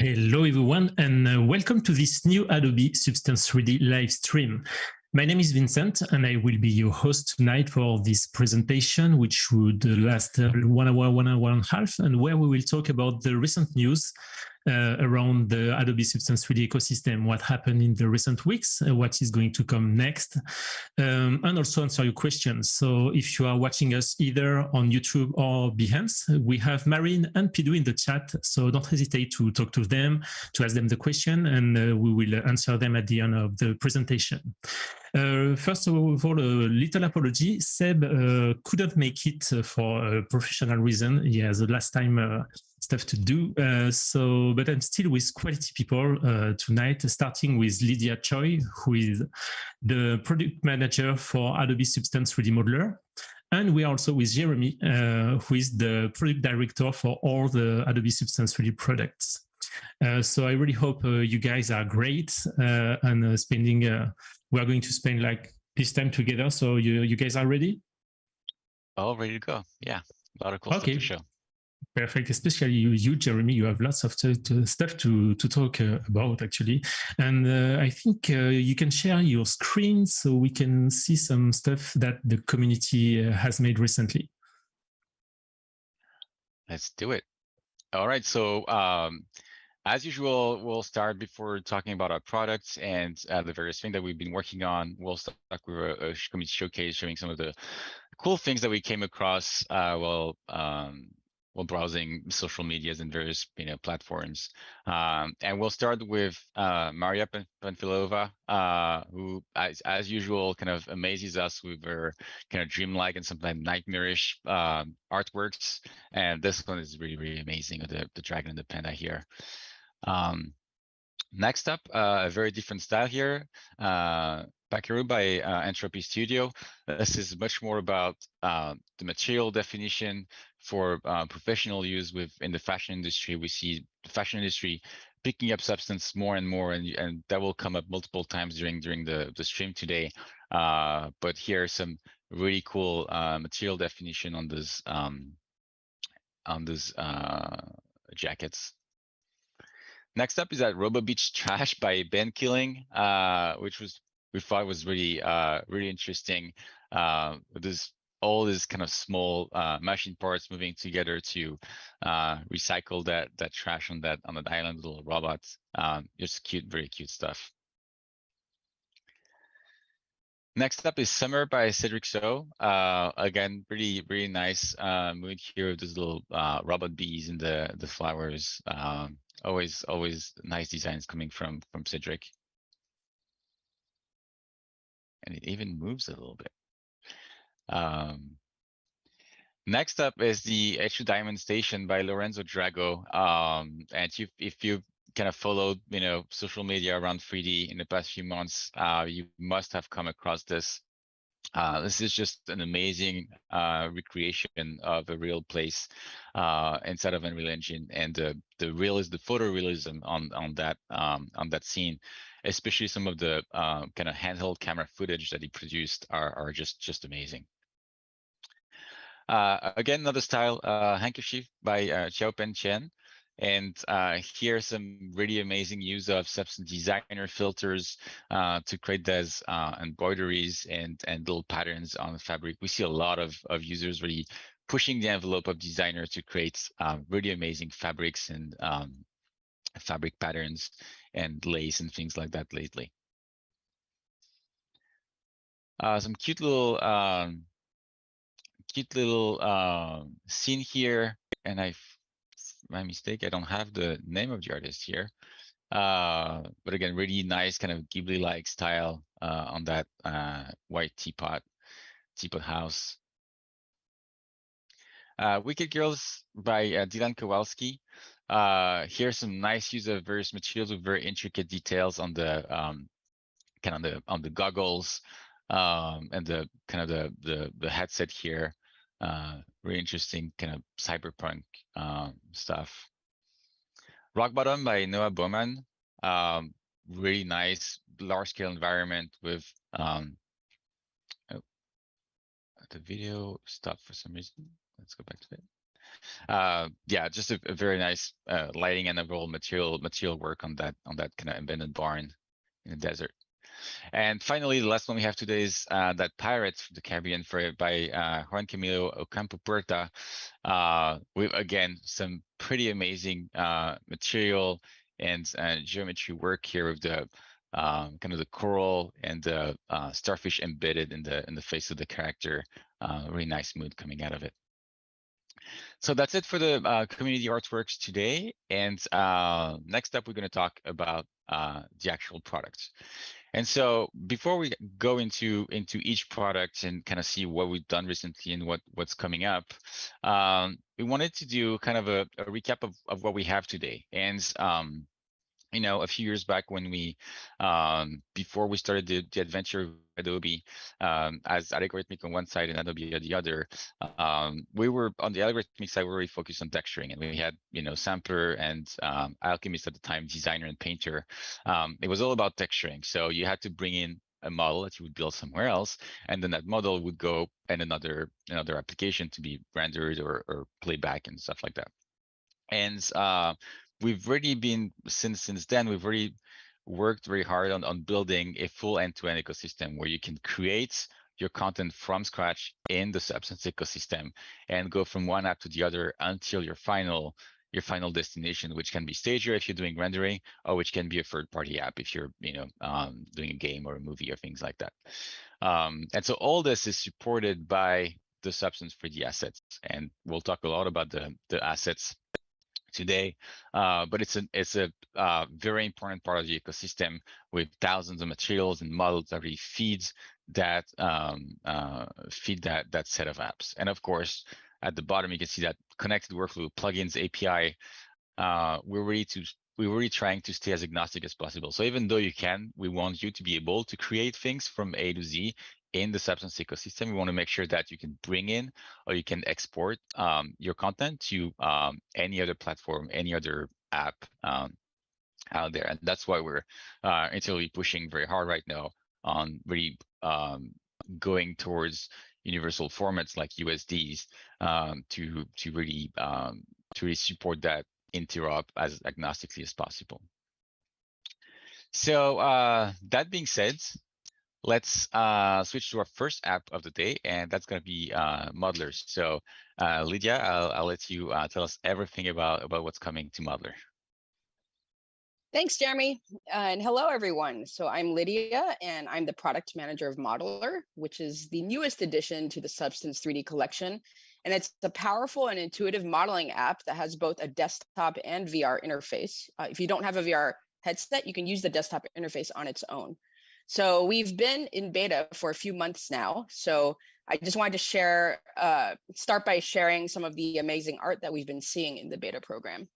Hello everyone, and welcome to this new Adobe Substance 3D live stream. My name is Vincent, and I will be your host tonight for this presentation, which would last 1 hour, 1 hour and a half, and where we will talk about the recent news around the Adobe Substance 3D ecosystem, what happened in the recent weeks, what is going to come next, and also answer your questions. So if you are watching us either on YouTube or Behance, we have Marine and Pidu in the chat, so don't hesitate to talk to them, to ask them the question, and we will answer them at the end of the presentation. First of all, a little apology. Seb couldn't make it for a professional reason. He has the last time stuff to do. But I'm still with quality people tonight, starting with Lydia Choi, who is the product manager for Adobe Substance 3D Modeler. And we are also with Jeremy, who is the product director for all the Adobe Substance 3D products. So I really hope you guys are great and spending. We are going to spend like this time together. So you guys are ready? All ready to go. Yeah, a lot of cool stuff to show. Perfect. Especially you, Jeremy. You have lots of stuff to talk about, actually. And I think you can share your screen so we can see some stuff that the community has made recently. Let's do it. All right. So as usual, we'll start before talking about our products and the various things that we've been working on. We'll start with a community showcase showing some of the cool things that we came across while browsing social medias and various platforms. And we'll start with Maria Panfilova, who, as usual, kind of amazes us with her kind of dreamlike and sometimes nightmarish artworks. And this one is really, really amazing, the dragon and the panda here. Next up, a very different style here, Pacquiao by Entropy Studio. This is much more about the material definition for professional use in the fashion industry. We see the fashion industry picking up Substance more and more, and that will come up multiple times during the stream today. But here are some really cool material definition on these jackets. Next up is that Robo Beach Trash by Ben Killing, which we thought was really really interesting. There's all these kind of small machine parts moving together to recycle that trash on that island, little robots. Just cute, very cute stuff. Next up is Summer by Cedric So. Again, really nice mood here with these little robot bees and the flowers. Always nice designs coming from Cedric. And it even moves a little bit. Next up is the H2 Diamond Station by Lorenzo Drago. And if you've kind of followed social media around 3D in the past few months, you must have come across this. This is just an amazing recreation of a real place inside of Unreal Engine, and the photorealism on that scene, especially some of the kind of handheld camera footage that he produced are just amazing. Again, another style, Handkerchief by Xiaopen Chen. And here's some really amazing use of Substance Designer filters to create those embroideries and little patterns on the fabric. We see a lot of users really pushing the envelope of Designer to create really amazing fabrics and fabric patterns and lace and things like that lately. Some cute little scene here, and my mistake, I don't have the name of the artist here. But again, really nice kind of Ghibli-like style on that white teapot house. Wicked Girls by Dylan Kowalski. Here's some nice use of various materials with very intricate details on the on the goggles and the kind of the headset here. Really interesting kind of cyberpunk stuff. Rock Bottom by Noah Bowman. Really nice large scale environment with the video stopped for some reason. Let's go back to it. Yeah, just a very nice lighting and overall material work on that kind of abandoned barn in the desert. And finally, the last one we have today is that Pirates from the Caribbean by Juan Camilo Ocampo Puerta. With again some pretty amazing material and geometry work here with the kind of the coral and the starfish embedded in the face of the character. Really nice mood coming out of it. So that's it for the community artworks today. And next up, we're going to talk about the actual products. And so before we go into each product and kind of see what we've done recently and what's coming up, we wanted to do kind of a recap of what we have today. And you know, a few years back when we, before we started the adventure of Adobe, as algorithmic on one side and Adobe on the other, we were on the algorithmic side, we were really focused on texturing, and we had, you know, Sampler and Alchemist at the time, Designer and Painter. It was all about texturing. So you had to bring in a model that you would build somewhere else, and then that model would go in another application to be rendered or playback and stuff like that. And we've already been since then we've already worked very hard on building a full end-to-end ecosystem where you can create your content from scratch in the Substance ecosystem and go from one app to the other until your final destination, which can be Stager if you're doing rendering, or which can be a third-party app if you're doing a game or a movie or things like that. And so all this is supported by the Substance 3D assets, and we'll talk a lot about the assets today, but it's a very important part of the ecosystem with thousands of materials and models that really feeds that that set of apps. And of course, at the bottom you can see that connected workflow plugins API. We're really trying to stay as agnostic as possible. So even though we want you to be able to create things from A to Z in the Substance ecosystem. We want to make sure that you can bring in or you can export your content to any other platform, any other app out there. And that's why we're internally pushing very hard right now on really going towards universal formats like USDs to really support that interop as agnostically as possible. So that being said, let's switch to our first app of the day, and that's going to be Muddlers. So Lydia, I'll let you tell us everything about what's coming to Modular. Thanks, Jeremy. And hello, everyone. So I'm Lydia, and I'm the product manager of Modular, which is the newest addition to the Substance 3D collection. And it's a powerful and intuitive modeling app that has both a desktop and VR interface. If you don't have a VR headset, you can use the desktop interface on its own. So we've been in beta for a few months now. So I just wanted to share, start by sharing some of the amazing art that we've been seeing in the beta program.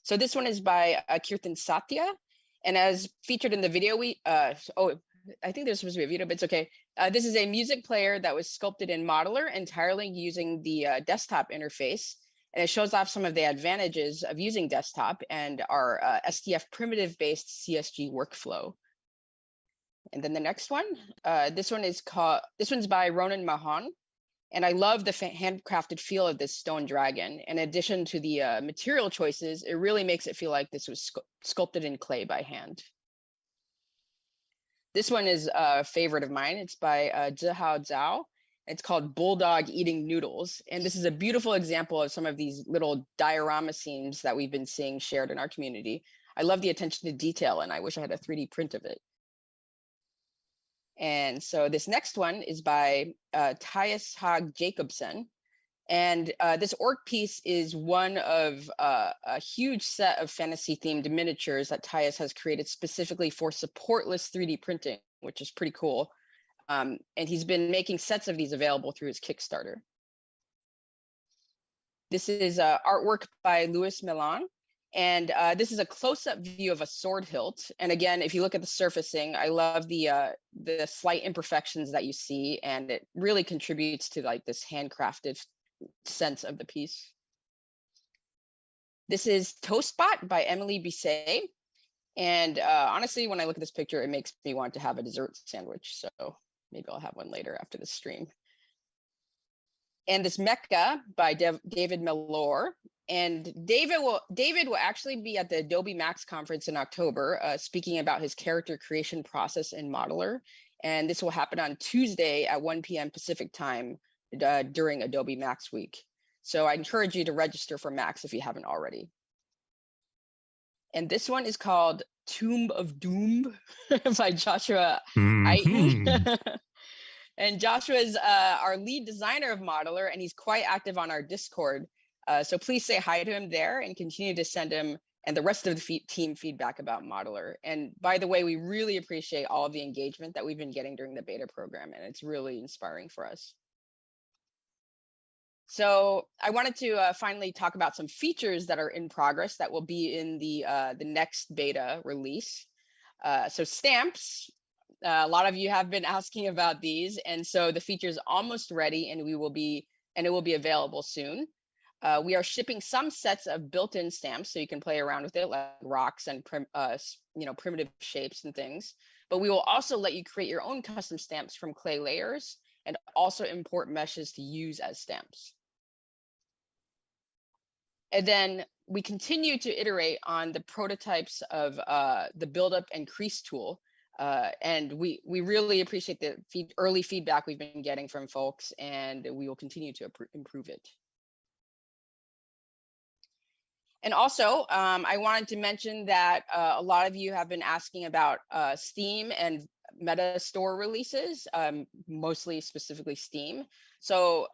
So this one is by Kirtan Satya. And as featured in the video, I think there's supposed to be a video, but it's okay. This is a music player that was sculpted in Modular entirely using the desktop interface. And it shows off some of the advantages of using desktop and our SDF primitive-based CSG workflow. And then the next one, this one's by Ronan Mahan. And I love the handcrafted feel of this stone dragon. In addition to the material choices, it really makes it feel like this was sculpted in clay by hand. This one is a favorite of mine. It's by Zhihao Zhao. It's called Bulldog Eating Noodles. And this is a beautiful example of some of these little diorama scenes that we've been seeing shared in our community. I love the attention to detail, and I wish I had a 3D print of it. And so this next one is by Tyus Hog Jacobson. And this orc piece is one of a huge set of fantasy-themed miniatures that Tyus has created specifically for supportless 3D printing, which is pretty cool. And he's been making sets of these available through his Kickstarter. This is artwork by Louis Milan. And this is a close-up view of a sword hilt. And again, if you look at the surfacing, I love the slight imperfections that you see, and it really contributes to like this handcrafted sense of the piece. This is Toastbot by Emily Bisset. And honestly, when I look at this picture, it makes me want to have a dessert sandwich. So maybe I'll have one later after the stream. and this Mecca by David Mellor. And David will actually be at the Adobe Max conference in October, speaking about his character creation process in Modular. And this will happen on Tuesday at 1 p.m. Pacific time during Adobe Max Week. So I encourage you to register for Max if you haven't already. And this one is called Tomb of Doom by Joshua Aiton. And Joshua is our lead designer of Modular, and he's quite active on our Discord. So please say hi to him there and continue to send him and the rest of the team feedback about Modular. And by the way, we really appreciate all of the engagement that we've been getting during the beta program, and it's really inspiring for us. So I wanted to finally talk about some features that are in progress that will be in the next beta release. So stamps, a lot of you have been asking about these, and so the feature is almost ready, and it will be available soon. We are shipping some sets of built-in stamps, so you can play around with it, like rocks and primitive shapes and things. But we will also let you create your own custom stamps from clay layers, and also import meshes to use as stamps. And then we continue to iterate on the prototypes of the build-up and crease tool. And we really appreciate the early feedback we've been getting from folks, and we will continue to improve it. And also, I wanted to mention that a lot of you have been asking about Steam and Meta Store releases, mostly specifically Steam. So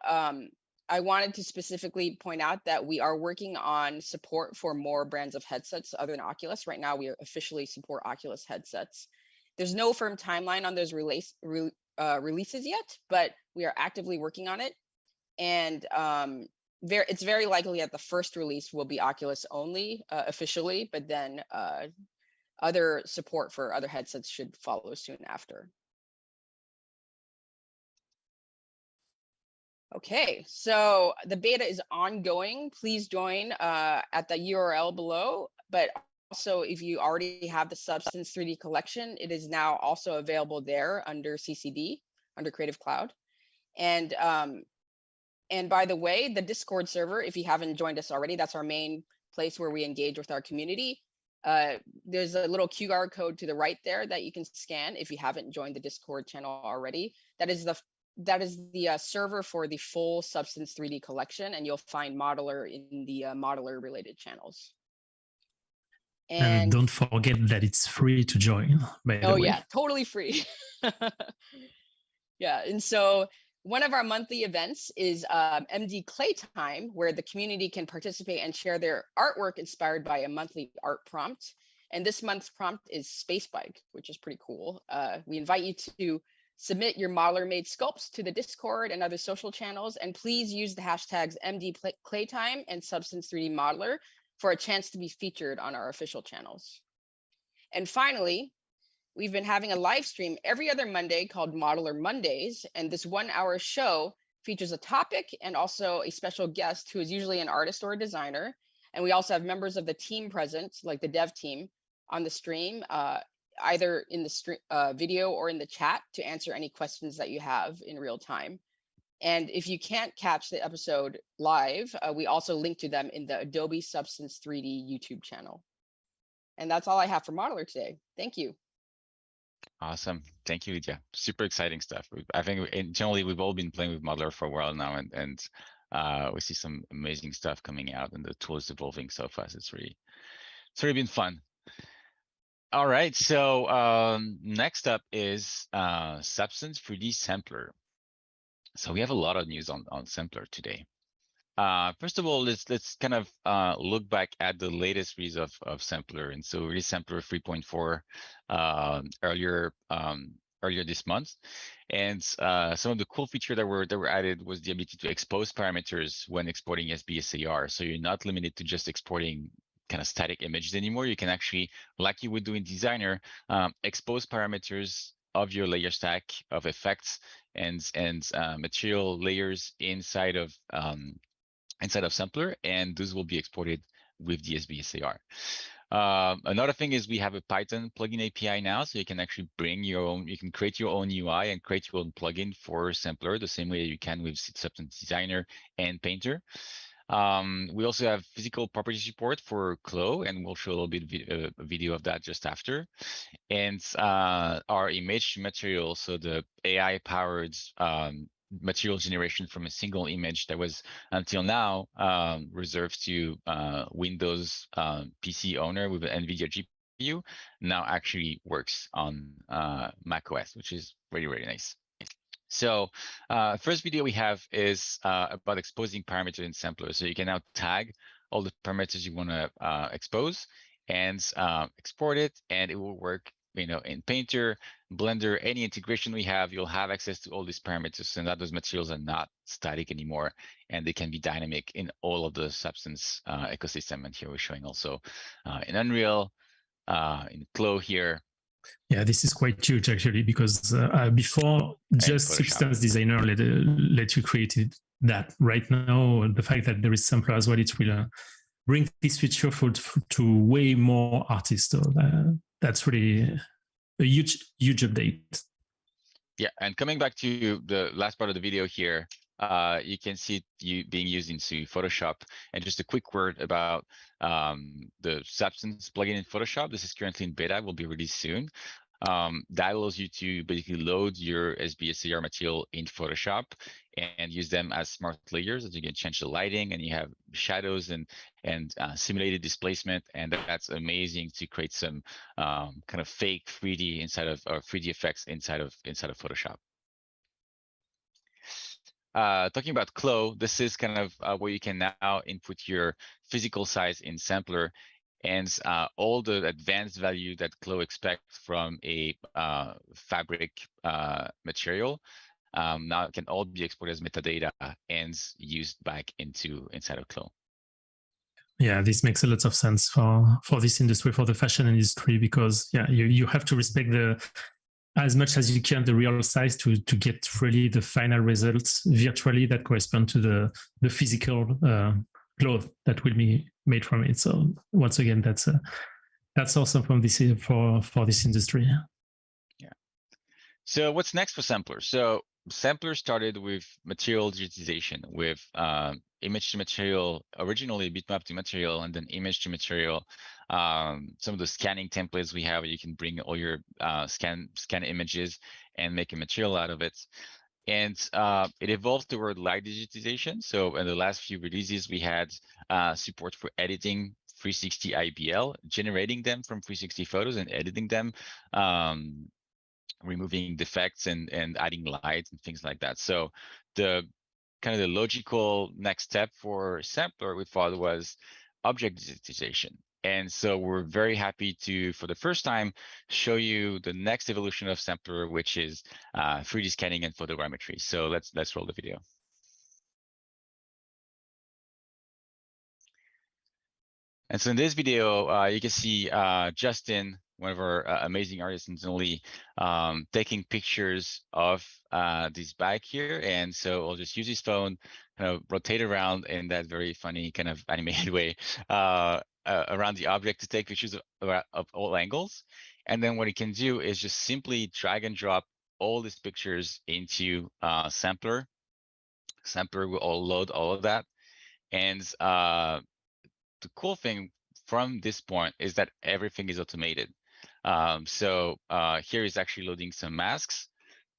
I wanted to specifically point out that we are working on support for more brands of headsets other than Oculus. Right now, we officially support Oculus headsets. There's no firm timeline on those releases yet, but we are actively working on it. And it's very likely that the first release will be Oculus only officially, but then other support for other headsets should follow soon after. Okay, so the beta is ongoing. Please join at the URL below, but also if you already have the Substance 3D collection, it is now also available there under CCD, under Creative Cloud. And by the way, the Discord server, if you haven't joined us already, that's our main place where we engage with our community. There's a little QR code to the right there that you can scan if you haven't joined the Discord channel already. That is the server for the full Substance 3D collection, and you'll find Modular in the Modular related channels. And don't forget that it's free to join, by the way. Oh yeah, totally free. Yeah, and so one of our monthly events is MD Clay Time, where the community can participate and share their artwork inspired by a monthly art prompt. And this month's prompt is Space Bike, which is pretty cool. We invite you to submit your Modular-made sculpts to the Discord and other social channels, and please use the hashtags MD Clay Time and Substance 3D Modular for a chance to be featured on our official channels. And finally, we've been having a live stream every other Monday called Modular Mondays, and this 1-hour show features a topic and also a special guest who is usually an artist or a designer. And we also have members of the team present, like the dev team, on the stream, either in the video or in the chat to answer any questions that you have in real time. And if you can't catch the episode live, we also link to them in the Adobe Substance 3D YouTube channel. And that's all I have for Modular today. Thank you. Awesome. Thank you, Lydia. Super exciting stuff. I think internally we've all been playing with Modular for a while now, and we see some amazing stuff coming out, and the tool is evolving so fast. It's really been fun. All right, so next up is Substance 3D Sampler. So we have a lot of news on Sampler today. First of all, let's kind of look back at the latest release of Sampler. And so release Sampler 3.4 earlier this month. And some of the cool features that were added was the ability to expose parameters when exporting SBSAR. So you're not limited to just exporting kind of static images anymore. You can actually, like you would do in Designer, expose parameters of your layer stack of effects and material layers inside of Sampler, and those will be exported with the SBSAR. Another thing is we have a Python plugin API now, so you can actually bring your own, you can create your own UI and create your own plugin for Sampler the same way you can with Substance Designer and Painter. We also have physical property support for Clo, and we'll show a little bit a video of that just after. And our image material, so the AI-powered material generation from a single image that was until now reserved to Windows PC owner with an NVIDIA GPU, now actually works on Mac OS, which is really, really nice. So first video we have is about exposing parameters in Sampler. So you can now tag all the parameters you want to expose and export it, and it will work, you know, in Painter, Blender, any integration we have, you'll have access to all these parameters, and that those materials are not static anymore, and they can be dynamic in all of the Substance ecosystem. And here we're showing also in Unreal, in Clo here. Yeah, this is quite huge actually, because before just Substance Designer let you create that. Right now, the fact that there is Sampler as well, it will bring this feature to way more artists. So that's really a huge update. Yeah, and coming back to the last part of the video here, you can see it being used into Photoshop. And just a quick word about the Substance plugin in Photoshop. This is currently in beta, will be released soon. That allows you to basically load your SBSAR material in Photoshop and use them as smart layers, as you can change the lighting, and you have shadows and simulated displacement, and that's amazing to create some kind of fake 3D inside of, or 3D effects inside of Photoshop. Talking about Clo, this is kind of where you can now input your physical size in Sampler, and all the advanced value that Clo expects from a fabric material now can all be exported as metadata and used back inside of Clo. Yeah, this makes a lot of sense for this industry, for the fashion industry, because yeah, you have to respect as much as you can the real size to get really the final results virtually that correspond to the physical cloth that will be made from it. So once again, that's awesome from this for this industry. Yeah. So what's next for Sampler? So Sampler started with material digitization, with image to material, originally bitmap to material, and then image to material. Some of the scanning templates we have, you can bring all your scan images and make a material out of it. And it evolved toward light digitization. So in the last few releases, we had support for editing 360 IBL, generating them from 360 photos and editing them, removing defects and adding light and things like that. So the kind of the logical next step for Sampler, we thought, was object digitization. And so we're very happy to, for the first time, show you the next evolution of Sampler, which is 3D scanning and photogrammetry. So let's roll the video. And so in this video, you can see Justin, one of our amazing artists internally, taking pictures of this bike here. And so I'll just use his phone, kind of rotate around in that very funny kind of animated way around the object to take pictures of all angles. And then what he can do is just simply drag and drop all these pictures into Sampler. Sampler will load all of that. And the cool thing from this point is that everything is automated. So here is actually loading some masks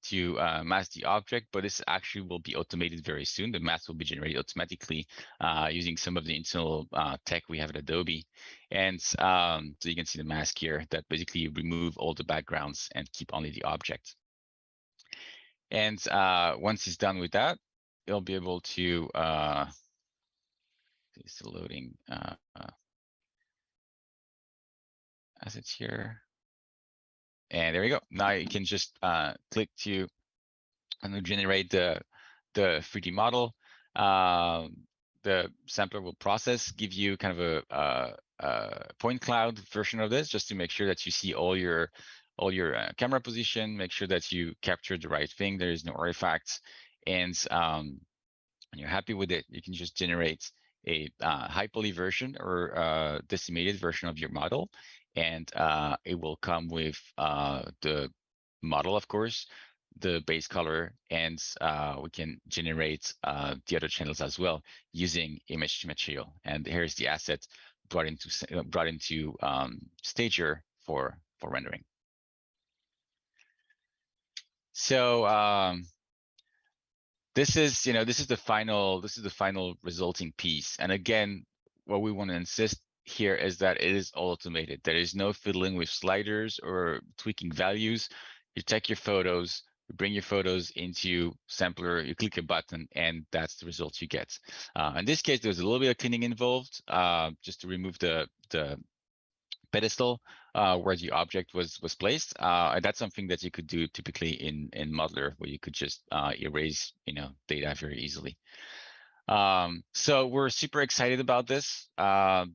to mask the object, but this actually will be automated very soon. The mask will be generated automatically using some of the internal tech we have at Adobe. And so you can see the mask here that basically remove all the backgrounds and keep only the object. And once it's done with that, it'll be able to, it's still loading assets here. And there we go. Now you can just click to generate the 3D model. The sampler will process, give you kind of a point cloud version of this, just to make sure that you see all your camera position, make sure that you capture the right thing. There is no artifacts, and you're happy with it. You can just generate a high poly version or decimated version of your model, and it will come with the model, of course, the base color, and we can generate the other channels as well using image to material. And here's the asset brought into Stager for rendering. So this is the final resulting piece. And again, what we want to insist here is that it is all automated. There is no fiddling with sliders or tweaking values. You take your photos, you bring your photos into Sampler, you click a button, and that's the result you get. In this case, there's a little bit of cleaning involved, just to remove the pedestal where the object was placed, and that's something that you could do typically in Modular, where you could just erase data very easily. So we're super excited about this.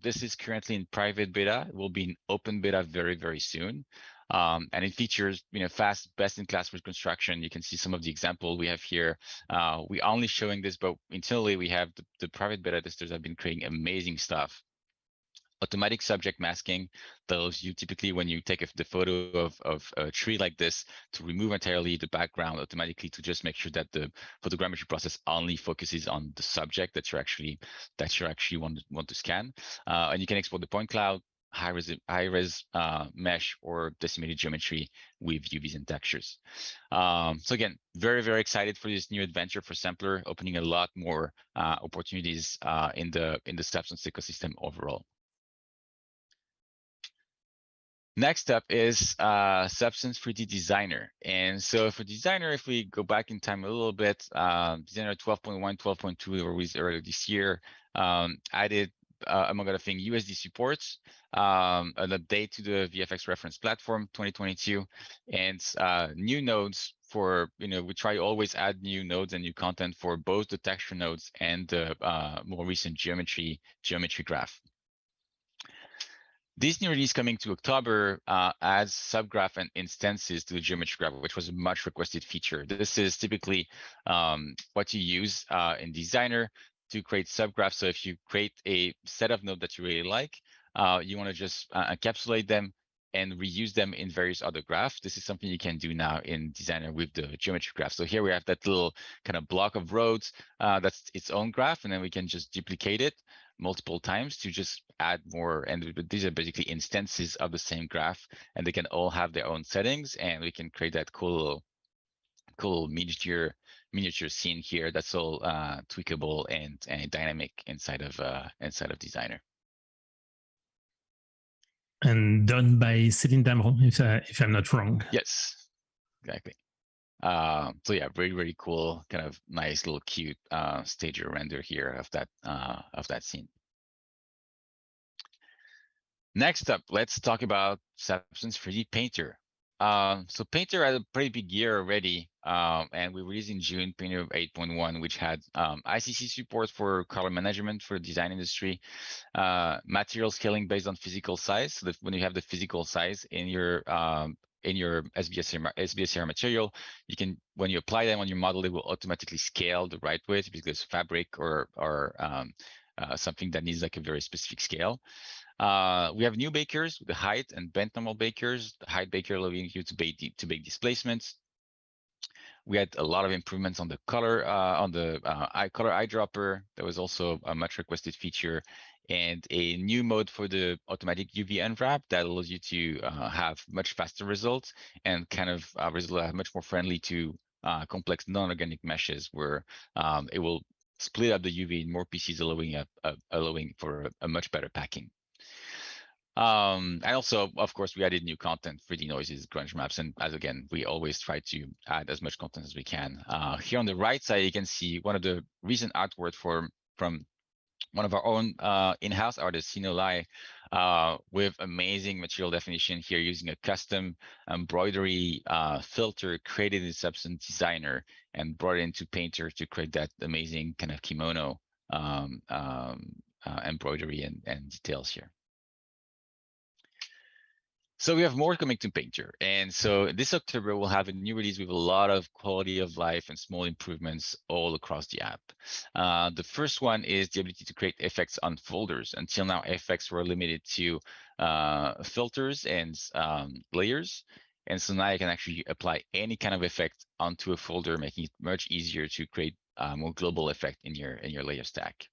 This is currently in private beta. It will be in open beta very, very soon. And it features fast, best-in-class reconstruction. You can see some of the example we have here. We're only showing this, but internally we have the private beta testers have been creating amazing stuff. Automatic subject masking that allows you, typically when you take the photo of a tree like this, to remove entirely the background automatically, to just make sure that the photogrammetry process only focuses on the subject that you actually want to scan. And you can export the point cloud, high-res mesh, or decimated geometry with UVs and textures. So again, very, very excited for this new adventure for Sampler, opening a lot more opportunities in the Substance ecosystem overall. Next up is Substance 3D Designer. And so for Designer, if we go back in time a little bit, Designer 12.1, 12.2 were released earlier this year, added, among other things, USD supports, an update to the VFX reference platform 2022, and new nodes for, we try always add new nodes and new content for both the texture nodes and the more recent geometry graph. This new release coming to October adds subgraph and instances to the geometry graph, which was a much requested feature. This is typically what you use in Designer to create subgraphs. So if you create a set of nodes that you really like, you want to just encapsulate them and reuse them in various other graphs. This is something you can do now in Designer with the geometry graph. So here we have that little kind of block of roads that's its own graph, and then we can just duplicate it multiple times to just add more. And these are basically instances of the same graph, and they can all have their own settings, and we can create that cool miniature scene here that's all tweakable and dynamic inside of Designer. And done by Céline Dameron, if I'm not wrong. Yes, exactly. So yeah, very, very cool, kind of nice little cute stager render here of that scene. Next up, let's talk about Substance 3D Painter. So Painter had a pretty big year already, and we released in June Painter 8.1, which had ICC support for color management for the design industry, material scaling based on physical size. So that when you have the physical size in your SBSR material, you can, when you apply them on your model, it will automatically scale the right way because it's fabric or something that needs like a very specific scale. We have new bakers, the height and bent normal bakers. The height baker allowing you to bake displacements. We had a lot of improvements on the color, on the color eyedropper. That was also a much requested feature, and a new mode for the automatic UV unwrap that allows you to have much faster results and kind of results much more friendly to complex non-organic meshes, where it will split up the UV in more pieces, allowing for a much better packing. And also, of course, we added new content, 3D noises, grunge maps, and as again, we always try to add as much content as we can. Here on the right side, you can see one of the recent artwork from one of our own in-house artists, Sino Lai, with amazing material definition here, using a custom embroidery filter created in Substance Designer and brought it into Painter to create that amazing kind of kimono embroidery and details here. So we have more coming to Painter. And so this October, we'll have a new release with a lot of quality of life and small improvements all across the app. The first one is the ability to create effects on folders. Until now, effects were limited to filters and layers. And so now you can actually apply any kind of effect onto a folder, making it much easier to create a more global effect in your layer stack.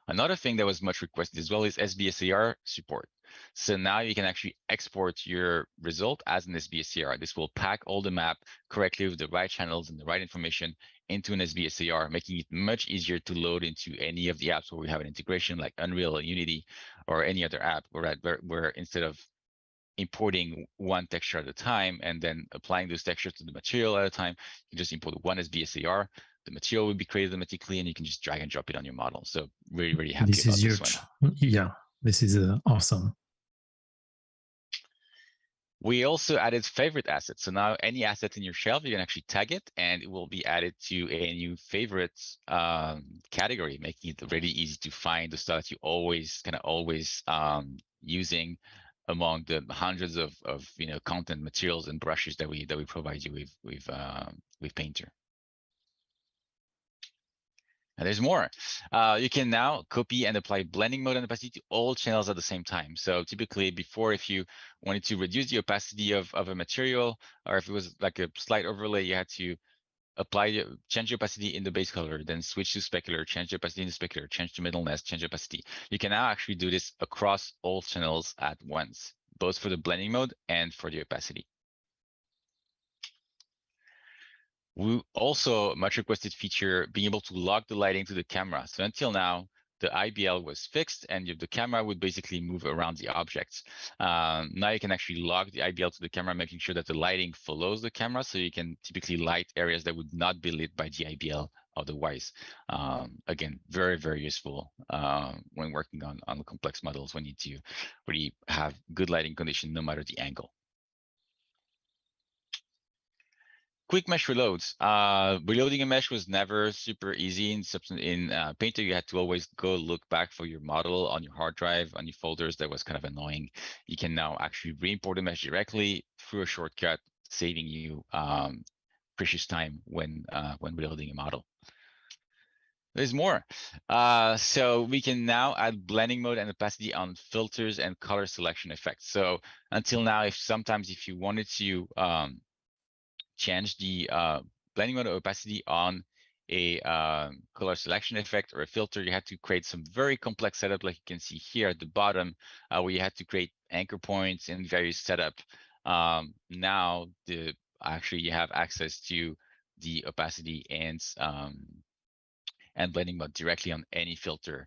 Another thing that was much requested as well is SBSAR support. So now you can actually export your result as an SBSAR. This will pack all the map correctly with the right channels and the right information into an SBSAR, making it much easier to load into any of the apps where we have an integration like Unreal or Unity or any other app where instead of importing one texture at a time and then applying those textures to the material at a time, you just import one SBSAR. The material will be created automatically, and you can just drag and drop it on your model. So really, really happy This about is this huge. one. Yeah, this is awesome. We also added favorite assets. So now any asset in your shelf, you can actually tag it, and it will be added to a new favorites category, making it really easy to find the stuff that you always using among the hundreds of content materials and brushes that we provide you with Painter. And there's more. You can now copy and apply blending mode and opacity to all channels at the same time. So typically before, if you wanted to reduce the opacity of a material, or if it was like a slight overlay, you had to change the opacity in the base color, then switch to specular, change the opacity in the specular, change to middleness, change the opacity. You can now actually do this across all channels at once, both for the blending mode and for the opacity. We also much requested feature being able to lock the lighting to the camera. So until now, the IBL was fixed and the camera would basically move around the objects. Now you can actually lock the IBL to the camera, making sure that the lighting follows the camera. So you can typically light areas that would not be lit by the IBL otherwise. Again, very, very useful when working on complex models when you need to really have good lighting condition no matter the angle. Quick mesh reloads. Reloading a mesh was never super easy in Painter. You had to always go look back for your model on your hard drive, on your folders. That was kind of annoying. You can now actually re-import a mesh directly through a shortcut, saving you precious time when reloading a model. There's more. So we can now add blending mode and opacity on filters and color selection effects. So until now, if you wanted to change the blending mode or opacity on a color selection effect or a filter, you had to create some very complex setup, like you can see here at the bottom, where you had to create anchor points in various setup. Now actually you have access to the opacity and blending mode directly on any filter,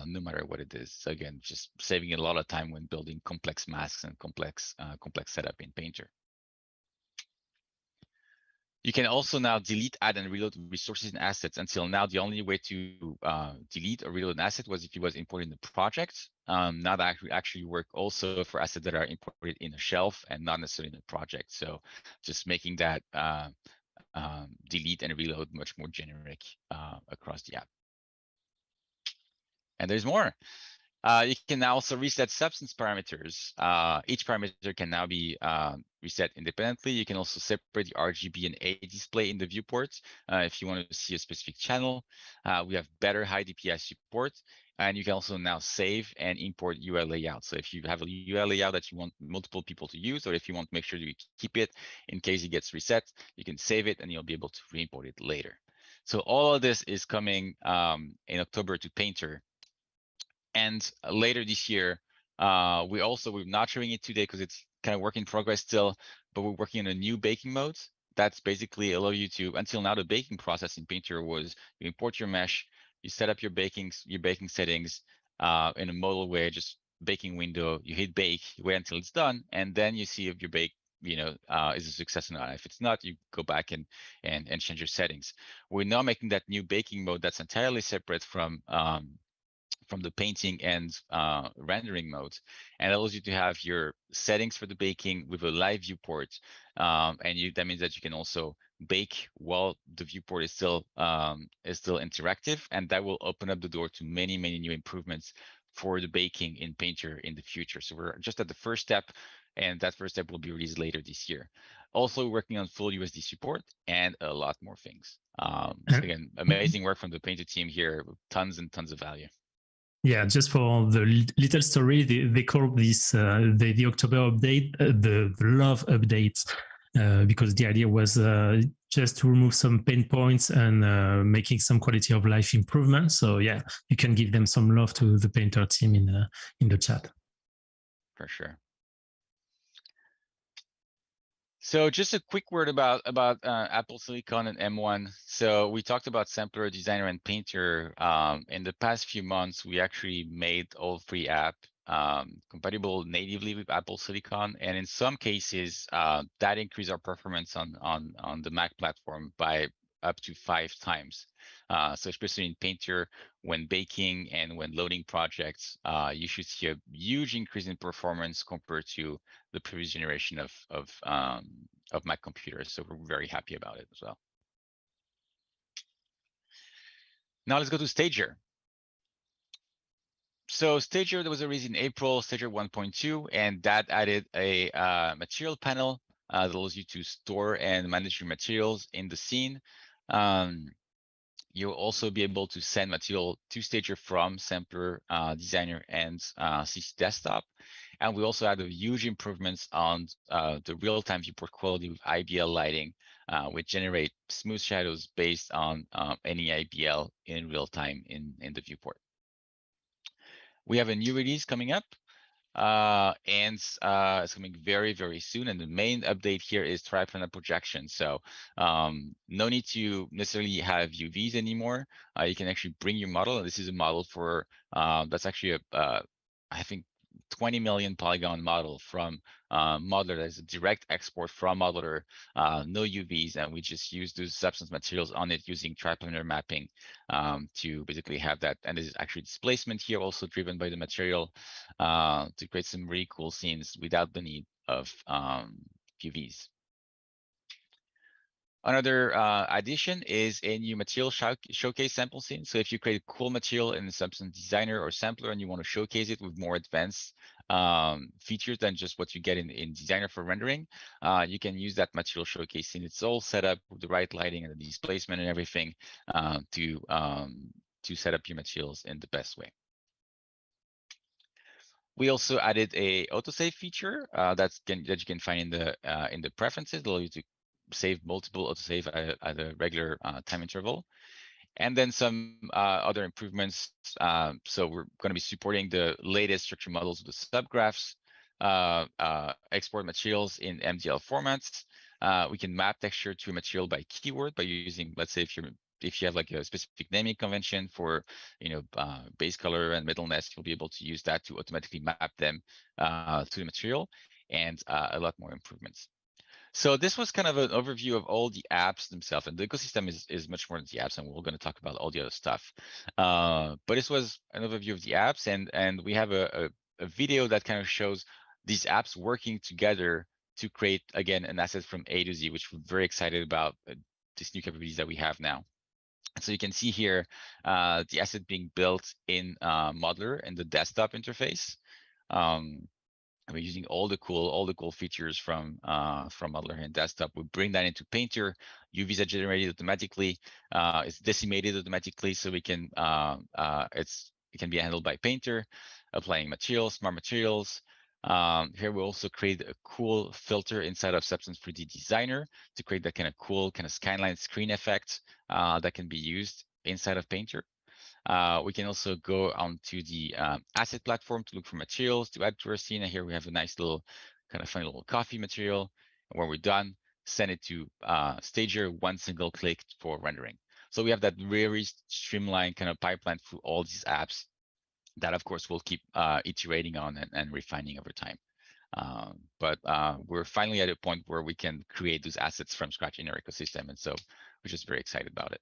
no matter what it is. So again, just saving a lot of time when building complex masks and complex setup in Painter. You can also now delete, add, and reload resources and assets. Until now, the only way to delete or reload an asset was if it was imported in the project. Now that actually work also for assets that are imported in a shelf and not necessarily in a project. So just making that delete and reload much more generic across the app. And there's more. You can now also reset substance parameters. Each parameter can now be reset independently. You can also separate the RGB and A display in the viewports if you want to see a specific channel. We have better high DPI support, and you can also now save and import UI layout. So if you have a UI layout that you want multiple people to use, or if you want to make sure you keep it in case it gets reset, you can save it and you'll be able to re-import it later. So all of this is coming in October to Painter. And later this year, we're not showing it today because it's kind of work in progress still, but we're working on a new baking mode. That's basically allow you to, until now, the baking process in Painter was you import your mesh, you set up your baking settings in a modal way, just baking window, you hit bake, you wait until it's done, and then you see if your bake is a success or not. If it's not, you go back and change your settings. We're now making that new baking mode that's entirely separate from the painting and rendering modes, and allows you to have your settings for the baking with a live viewport, that means that you can also bake while the viewport is still interactive, and that will open up the door to many new improvements for the baking in Painter in the future. So we're just at the first step, and that first step will be released later this year. Also working on full USD support and a lot more things. So again, amazing work from the Painter team here, with tons and tons of value. Yeah, just for the little story, they call this the October update the love update, because the idea was just to remove some pain points and making some quality of life improvements. So yeah, you can give them some love to the Painter team in the chat. For sure. So just a quick word about Apple Silicon and M1. So we talked about Sampler, Designer, and Painter. In the past few months, we actually made all three apps compatible natively with Apple Silicon, and in some cases, that increased our performance on the Mac platform by up to 5 times. So especially in Painter, when baking and when loading projects, you should see a huge increase in performance compared to the previous generation of Mac computers. So we're very happy about it as well. Now let's go to Stager. So Stager, there was a release in April, Stager 1.2, and that added a material panel that allows you to store and manage your materials in the scene. You'll also be able to send material to Stager from Sampler, Designer, and CC Desktop. And we also had huge improvements on the real-time viewport quality with IBL lighting, which generate smooth shadows based on any IBL in real time in the viewport. We have a new release coming up, and it's coming very, very soon. And the main update here is triplanar projection. So no need to necessarily have UVs anymore. You can actually bring your model. This is a model for that's actually I think 20 million polygon model from Modular. There's a direct export from Modular, no UVs, and we just use those substance materials on it using triplanar mapping to basically have that. And this is actually displacement here, also driven by the material to create some really cool scenes without the need of UVs. Another addition is a new material showcase sample scene. So if you create a cool material in the Substance Designer or Sampler and you want to showcase it with more advanced features than just what you get in Designer for rendering, you can use that material showcase scene. It's all set up with the right lighting and the displacement and everything to set up your materials in the best way. We also added a autosave feature that you can find in the preferences, allow you to save multiple autosave at a regular time interval. And then some other improvements. So we're going to be supporting the latest structure models with the subgraphs, export materials in MDL formats. We can map texture to a material by keyword by using, let's say, if you have like a specific naming convention for, base color and middleness, you'll be able to use that to automatically map them to the material, and a lot more improvements. So this was kind of an overview of all the apps themselves, and the ecosystem is much more than the apps, and we're going to talk about all the other stuff. But this was an overview of the apps, and we have a video that kind of shows these apps working together to create, again, an asset from A to Z, which we're very excited about, these new capabilities that we have now. So you can see here the asset being built in Modular in the desktop interface. We're using all the cool features from Modular and desktop. We bring that into Painter. UVs are generated automatically. It's decimated automatically, so we can it can be handled by Painter, applying materials, smart materials. Here we also create a cool filter inside of Substance 3D Designer to create that kind of cool skyline screen effect that can be used inside of Painter. We can also go onto the asset platform to look for materials to add to our scene. And here we have a nice little kind of funny little coffee material. And when we're done, send it to Stager, one single click for rendering. So we have that very streamlined kind of pipeline through all these apps that, of course, we'll keep iterating on and refining over time. But we're finally at a point where we can create those assets from scratch in our ecosystem. And so we're just very excited about it.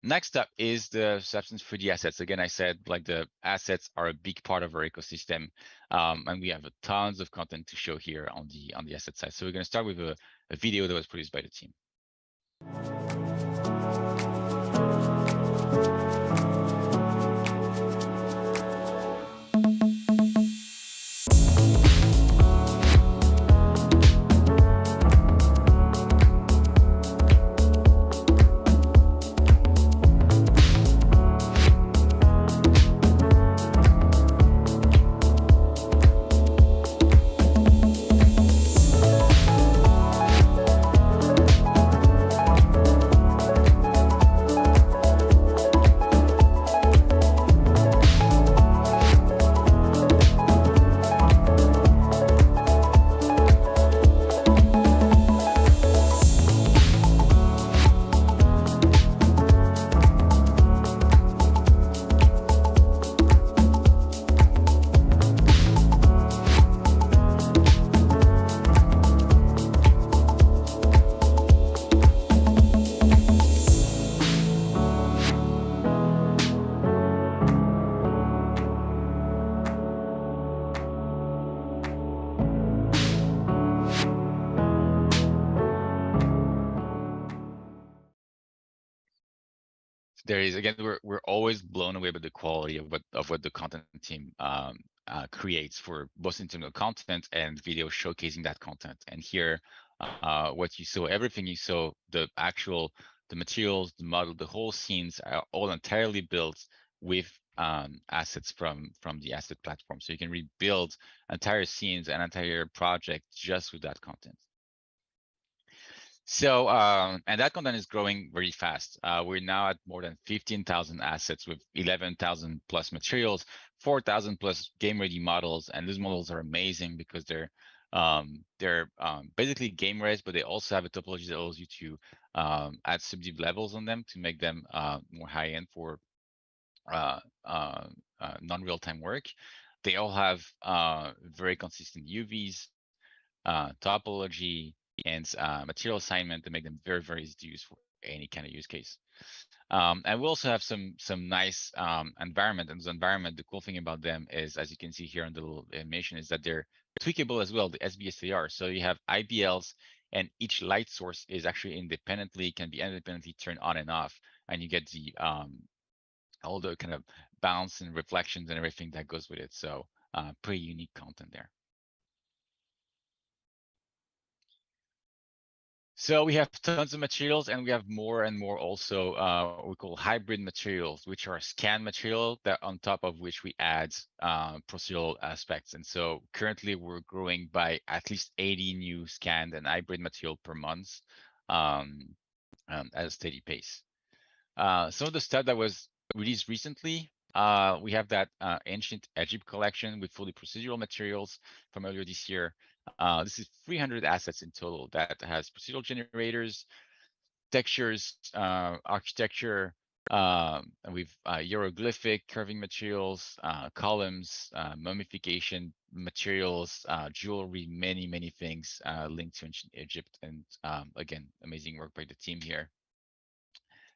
Next up is the Substance 3D assets. Again, I said, like, the assets are a big part of our ecosystem, and we have tons of content to show here on the asset side. So we're going to start with a video that was produced by the team. there is, again, we're always blown away by the quality of what the content team creates, for both in terms of content and video showcasing that content. And here, what you saw, everything you saw, the materials, the model, the whole scenes are all entirely built with assets from the asset platform. So you can rebuild entire scenes and entire project just with that content. So, and that content is growing very fast. We're now at more than 15,000 assets with 11,000 plus materials, 4,000 plus game-ready models, and these models are amazing because they're basically game ready, but they also have a topology that allows you to add subdiv levels on them to make them more high-end for non-real-time work. They all have very consistent UVs, topology, and material assignment to make them very, very easy to use for any kind of use case. And we also have some nice environment. And this environment, the cool thing about them is, as you can see here on the little animation, is that they're tweakable as well, the SBSAR. So you have IBLs, and each light source is actually can be independently turned on and off, and you get the all the kind of bounce and reflections and everything that goes with it. So pretty unique content there. So we have tons of materials, and we have more and more also what we call hybrid materials, which are scan material that on top of which we add procedural aspects. And so currently we're growing by at least 80 new scanned and hybrid material per month at a steady pace. Some of the stuff that was released recently, we have that Ancient Egypt collection with fully procedural materials from earlier this year. This is 300 assets in total that has procedural generators, textures, architecture, with hieroglyphic carving materials, columns, mummification materials, jewelry, many things linked to ancient Egypt. And again, amazing work by the team here.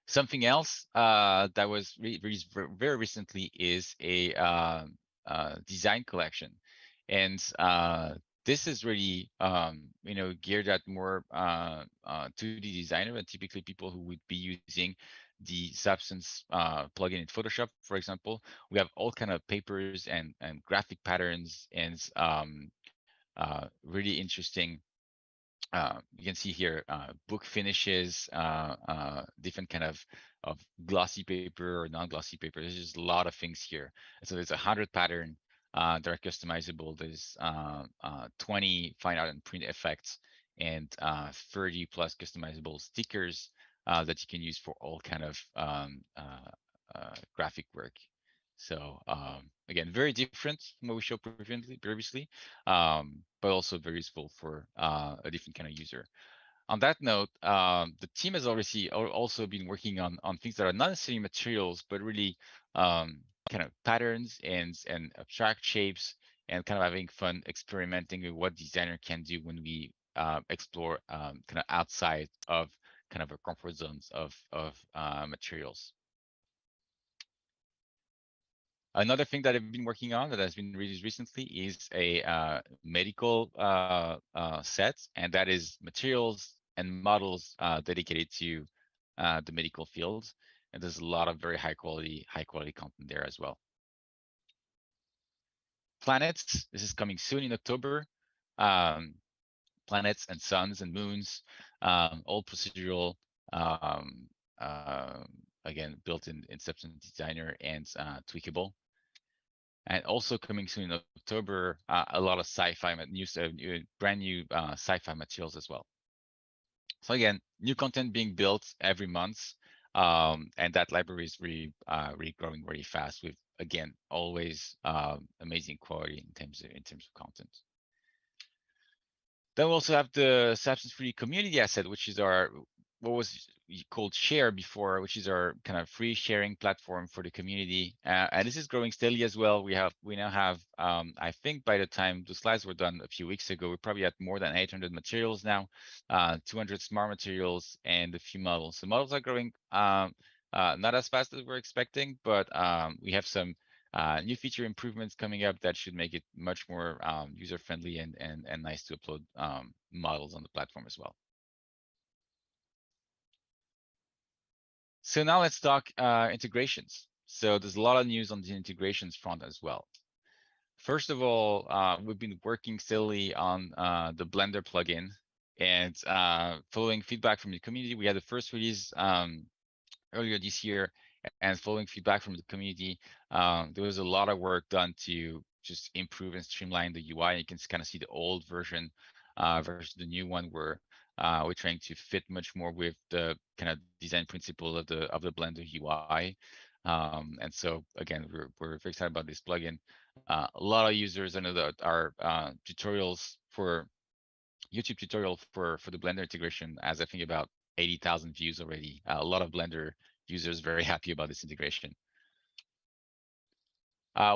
Something else that was released very recently is a design collection, and this is really geared at more 2D designer, and typically people who would be using the Substance plugin in Photoshop, for example. We have all kind of papers and graphic patterns and really interesting. You can see here book finishes, different kind of glossy paper or non-glossy paper. There's just a lot of things here. So there's 100 pattern that are customizable. There's 20 fine art and print effects, and 30 plus customizable stickers that you can use for all kind of graphic work. So again, very different from what we showed previously, but also very useful for a different kind of user. On that note, the team has also been working on things that are not necessarily materials, but really kind of patterns and abstract shapes, and kind of having fun experimenting with what designer can do when we explore kind of outside of kind of our comfort zones of materials. Another thing that I've been working on that has been released recently is a medical set, and that is materials and models dedicated to the medical field. And there's a lot of very high quality content there as well. Planets, this is coming soon in October. Planets and suns and moons, all procedural, again, built in Substance Designer and tweakable. And also coming soon in October, a lot of sci-fi, brand new sci-fi materials as well. So again, new content being built every month, and that library is really growing very fast with, again, always amazing quality in terms of content. Then we also have the Substance 3D community asset, which is what was called Share before, which is our kind of free sharing platform for the community. And this is growing steadily as well. We now have, I think by the time the slides were done a few weeks ago, we're probably at more than 800 materials now, 200 smart materials, and a few models. The models are growing not as fast as we're expecting, but we have some new feature improvements coming up that should make it much more user-friendly and nice to upload models on the platform as well. So now let's talk integrations. So there's a lot of news on the integrations front as well. First of all, we've been working steadily on the Blender plugin, and following feedback from the community, we had the first release earlier this year, and following feedback from the community, there was a lot of work done to just improve and streamline the UI. You can kind of see the old version versus the new one, where we're trying to fit much more with the kind of design principle of the Blender UI. And so again, we're very excited about this plugin. A lot of users, I know that our tutorials for YouTube tutorial for the Blender integration has, I think, about 80,000 views already. A lot of Blender users very happy about this integration.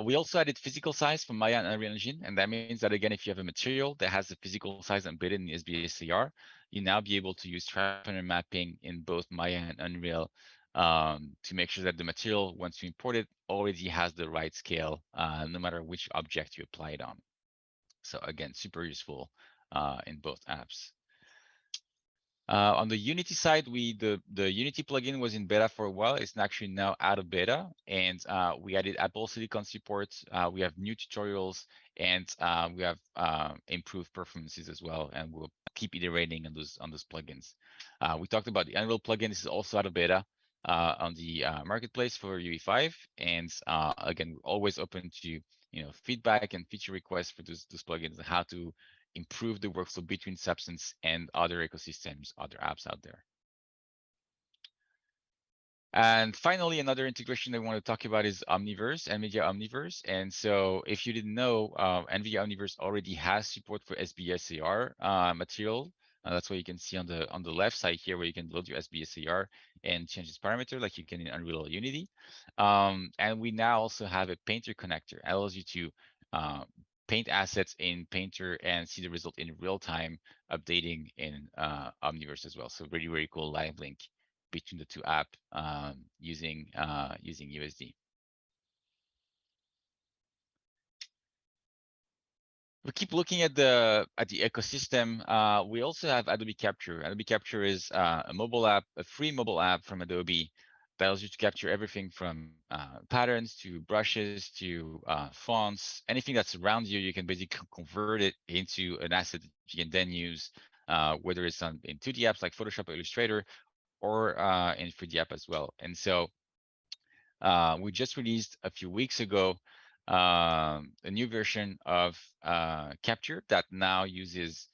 We also added physical size for Maya and Unreal Engine, and that means that, again, if you have a material that has the physical size embedded in SBSAR, you now be able to use trap-under mapping in both Maya and Unreal to make sure that the material, once you import it, already has the right scale, no matter which object you apply it on. So again, super useful in both apps. On the Unity side, the Unity plugin was in beta for a while. It's actually now out of beta, and we added Apple Silicon support. We have new tutorials, and we have improved performances as well, and we'll keep iterating on those plugins. We talked about the Unreal plugin. This is also out of beta on the marketplace for UE5, and again, we're always open to feedback and feature requests for those plugins and how to improve the workflow between Substance and other ecosystems, other apps out there. And finally, another integration I want to talk about is Omniverse, NVIDIA Omniverse. And so if you didn't know, NVIDIA Omniverse already has support for SBSAR material. That's what you can see on the left side here, where you can load your SBSAR and change its parameter like you can in Unreal or Unity. And we now also have a Painter connector. It allows you to paint assets in Painter and see the result in real time, updating in Omniverse as well. So really, very cool live link between the two apps using USD. We keep looking at the ecosystem. We also have Adobe Capture. Adobe Capture is a mobile app, a free mobile app from Adobe that allows you to capture everything from patterns to brushes to fonts. Anything that's around you, you can basically convert it into an asset that you can then use, whether it's in 2D apps like Photoshop or Illustrator, or in 3D app as well. And so we just released a few weeks ago a new version of Capture that now uses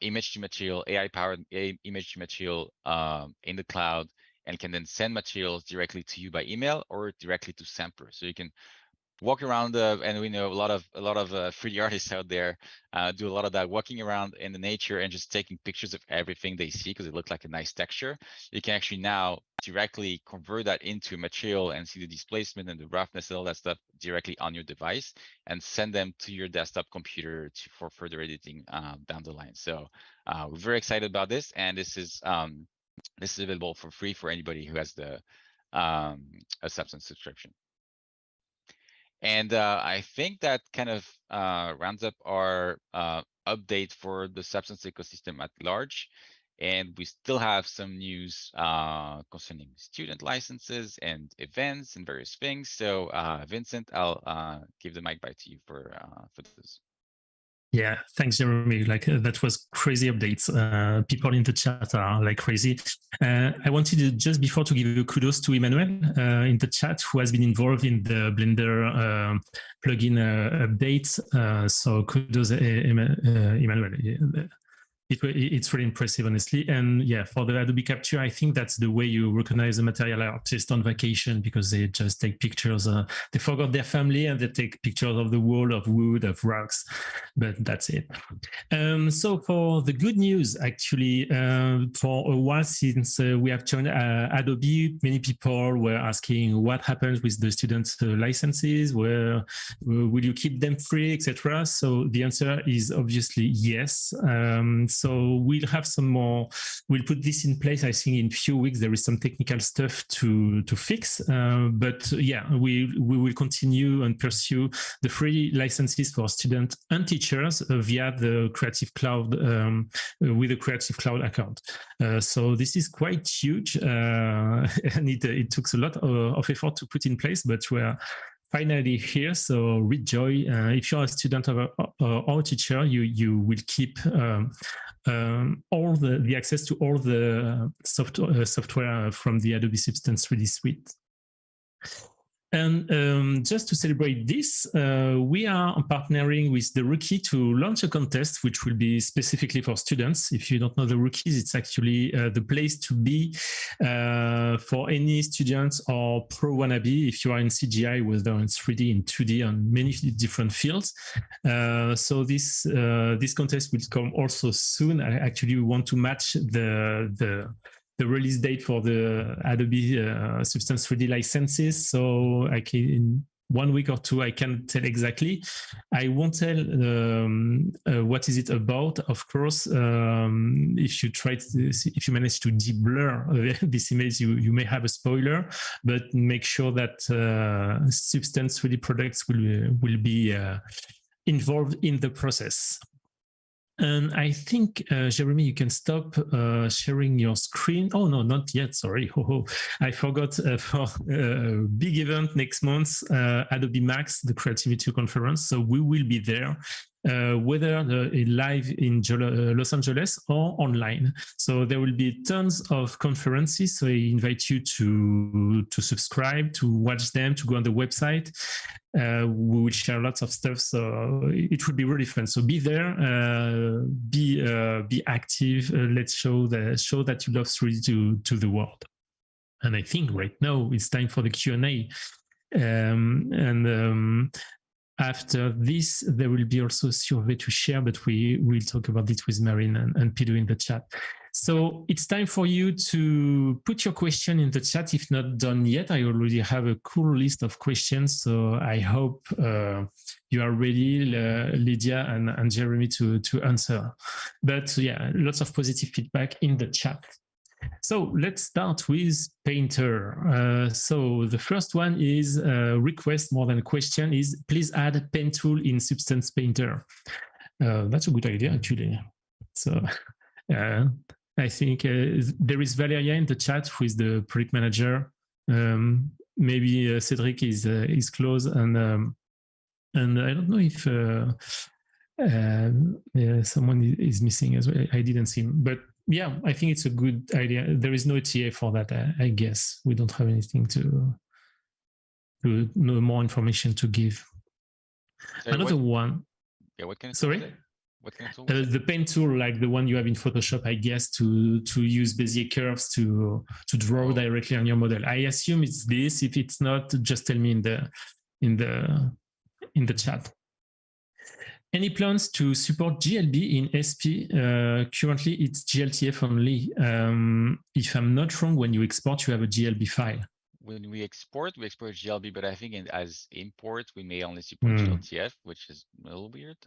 image to material, AI-powered image to material in the cloud, and can then send materials directly to you by email or directly to Sampler. So you can walk around, and we know a lot of 3D artists out there do a lot of that, walking around in the nature and just taking pictures of everything they see because it looks like a nice texture. You can actually now directly convert that into material and see the displacement and the roughness and all that stuff directly on your device, and send them to your desktop computer for further editing down the line. So we're very excited about this, and this is available for free for anybody who has the a Substance subscription. And I think that kind of rounds up our update for the Substance ecosystem at large. And we still have some news concerning student licenses and events and various things. So Vincent, I'll give the mic back to you for this. Yeah, thanks, Jeremy. That was crazy updates. People in the chat are like crazy. I wanted to, just before, to give you kudos to Emmanuel in the chat, who has been involved in the Blender plugin update. So kudos, Emmanuel. It's really impressive, honestly. And yeah, for the Adobe Capture, I think that's the way you recognize a material artist on vacation, because they just take pictures. They forgot their family and they take pictures of the wall, of wood, of rocks, but that's it. So for the good news, actually, for a while since we have joined Adobe, many people were asking what happens with the students' licenses, where will you keep them free, etc. So the answer is obviously yes. So we'll have some more. We'll put this in place. I think in a few weeks there is some technical stuff to fix. But yeah, we will continue and pursue the free licenses for students and teachers via the Creative Cloud with a Creative Cloud account. So this is quite huge, and it took a lot of effort to put in place, but we're finally here. So read joy. If you're a student or a teacher, you will keep all the access to all the software from the Adobe Substance 3D suite. And just to celebrate this, we are partnering with the Rookie to launch a contest, which will be specifically for students. If you don't know the Rookies, it's actually the place to be for any students or pro wannabe if you are in CGI, whether in 3D, in 2D, on many different fields. So this contest will come also soon. I actually want to match the release date for the Adobe Substance 3D licenses. So in 1 week or two, I can't tell exactly. I won't tell what is it about. Of course, if you manage to deblur this image, you may have a spoiler, but make sure that Substance 3D products will be involved in the process. And I think, Jeremy, you can stop sharing your screen. Oh, no, not yet. Sorry. I forgot for a big event next month, Adobe Max, the Creativity Conference. So we will be there, whether live in Los Angeles or online. So there will be tons of conferences. So I invite you to subscribe, to watch them, to go on the website. We will share lots of stuff, so it would be really fun. So be there, be active. Let's show that you love 3D to the world. And I think right now it's time for the Q&A. After this, there will be also a survey to share, but we will talk about it with Marine and Pido in the chat. So it's time for you to put your question in the chat. If not done yet, I already have a cool list of questions. So I hope you are ready, Lydia and Jeremy, to answer. But yeah, lots of positive feedback in the chat. So let's start with Painter. So the first one is request more than a question is please add a pen tool in Substance Painter. That's a good idea, actually. So I think there is Valeria in the chat who is the project manager. Maybe Cedric is close, and I don't know if someone is missing as well. I didn't see him, but yeah, I think it's a good idea. There is no TA for that, I guess. We don't have anything to no more information to give. Sorry, another one. Yeah, what kind of sorry? What kind of tool? The pen tool, like the one you have in Photoshop, I guess, to use Bezier curves to draw directly on your model. I assume it's this. If it's not, just tell me in the chat. Any plans to support GLB in SP? Currently, it's GLTF only. If I'm not wrong, when you export, you have a GLB file. When we export GLB, but I think as import, we may only support GLTF, which is a little weird.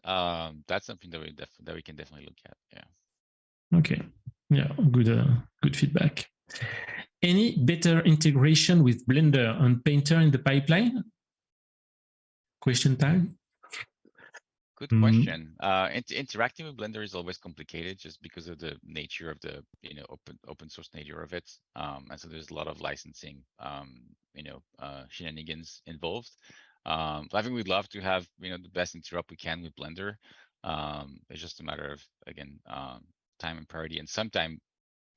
That's something that we can definitely look at. Yeah. Okay. Yeah. Good feedback. Any better integration with Blender and Painter in the pipeline? Question time. Good question. Interacting with Blender is always complicated just because of the nature of the open source nature of it, and so there's a lot of licensing shenanigans involved. I think we'd love to have the best interop we can with Blender. It's just a matter of time and priority, and sometime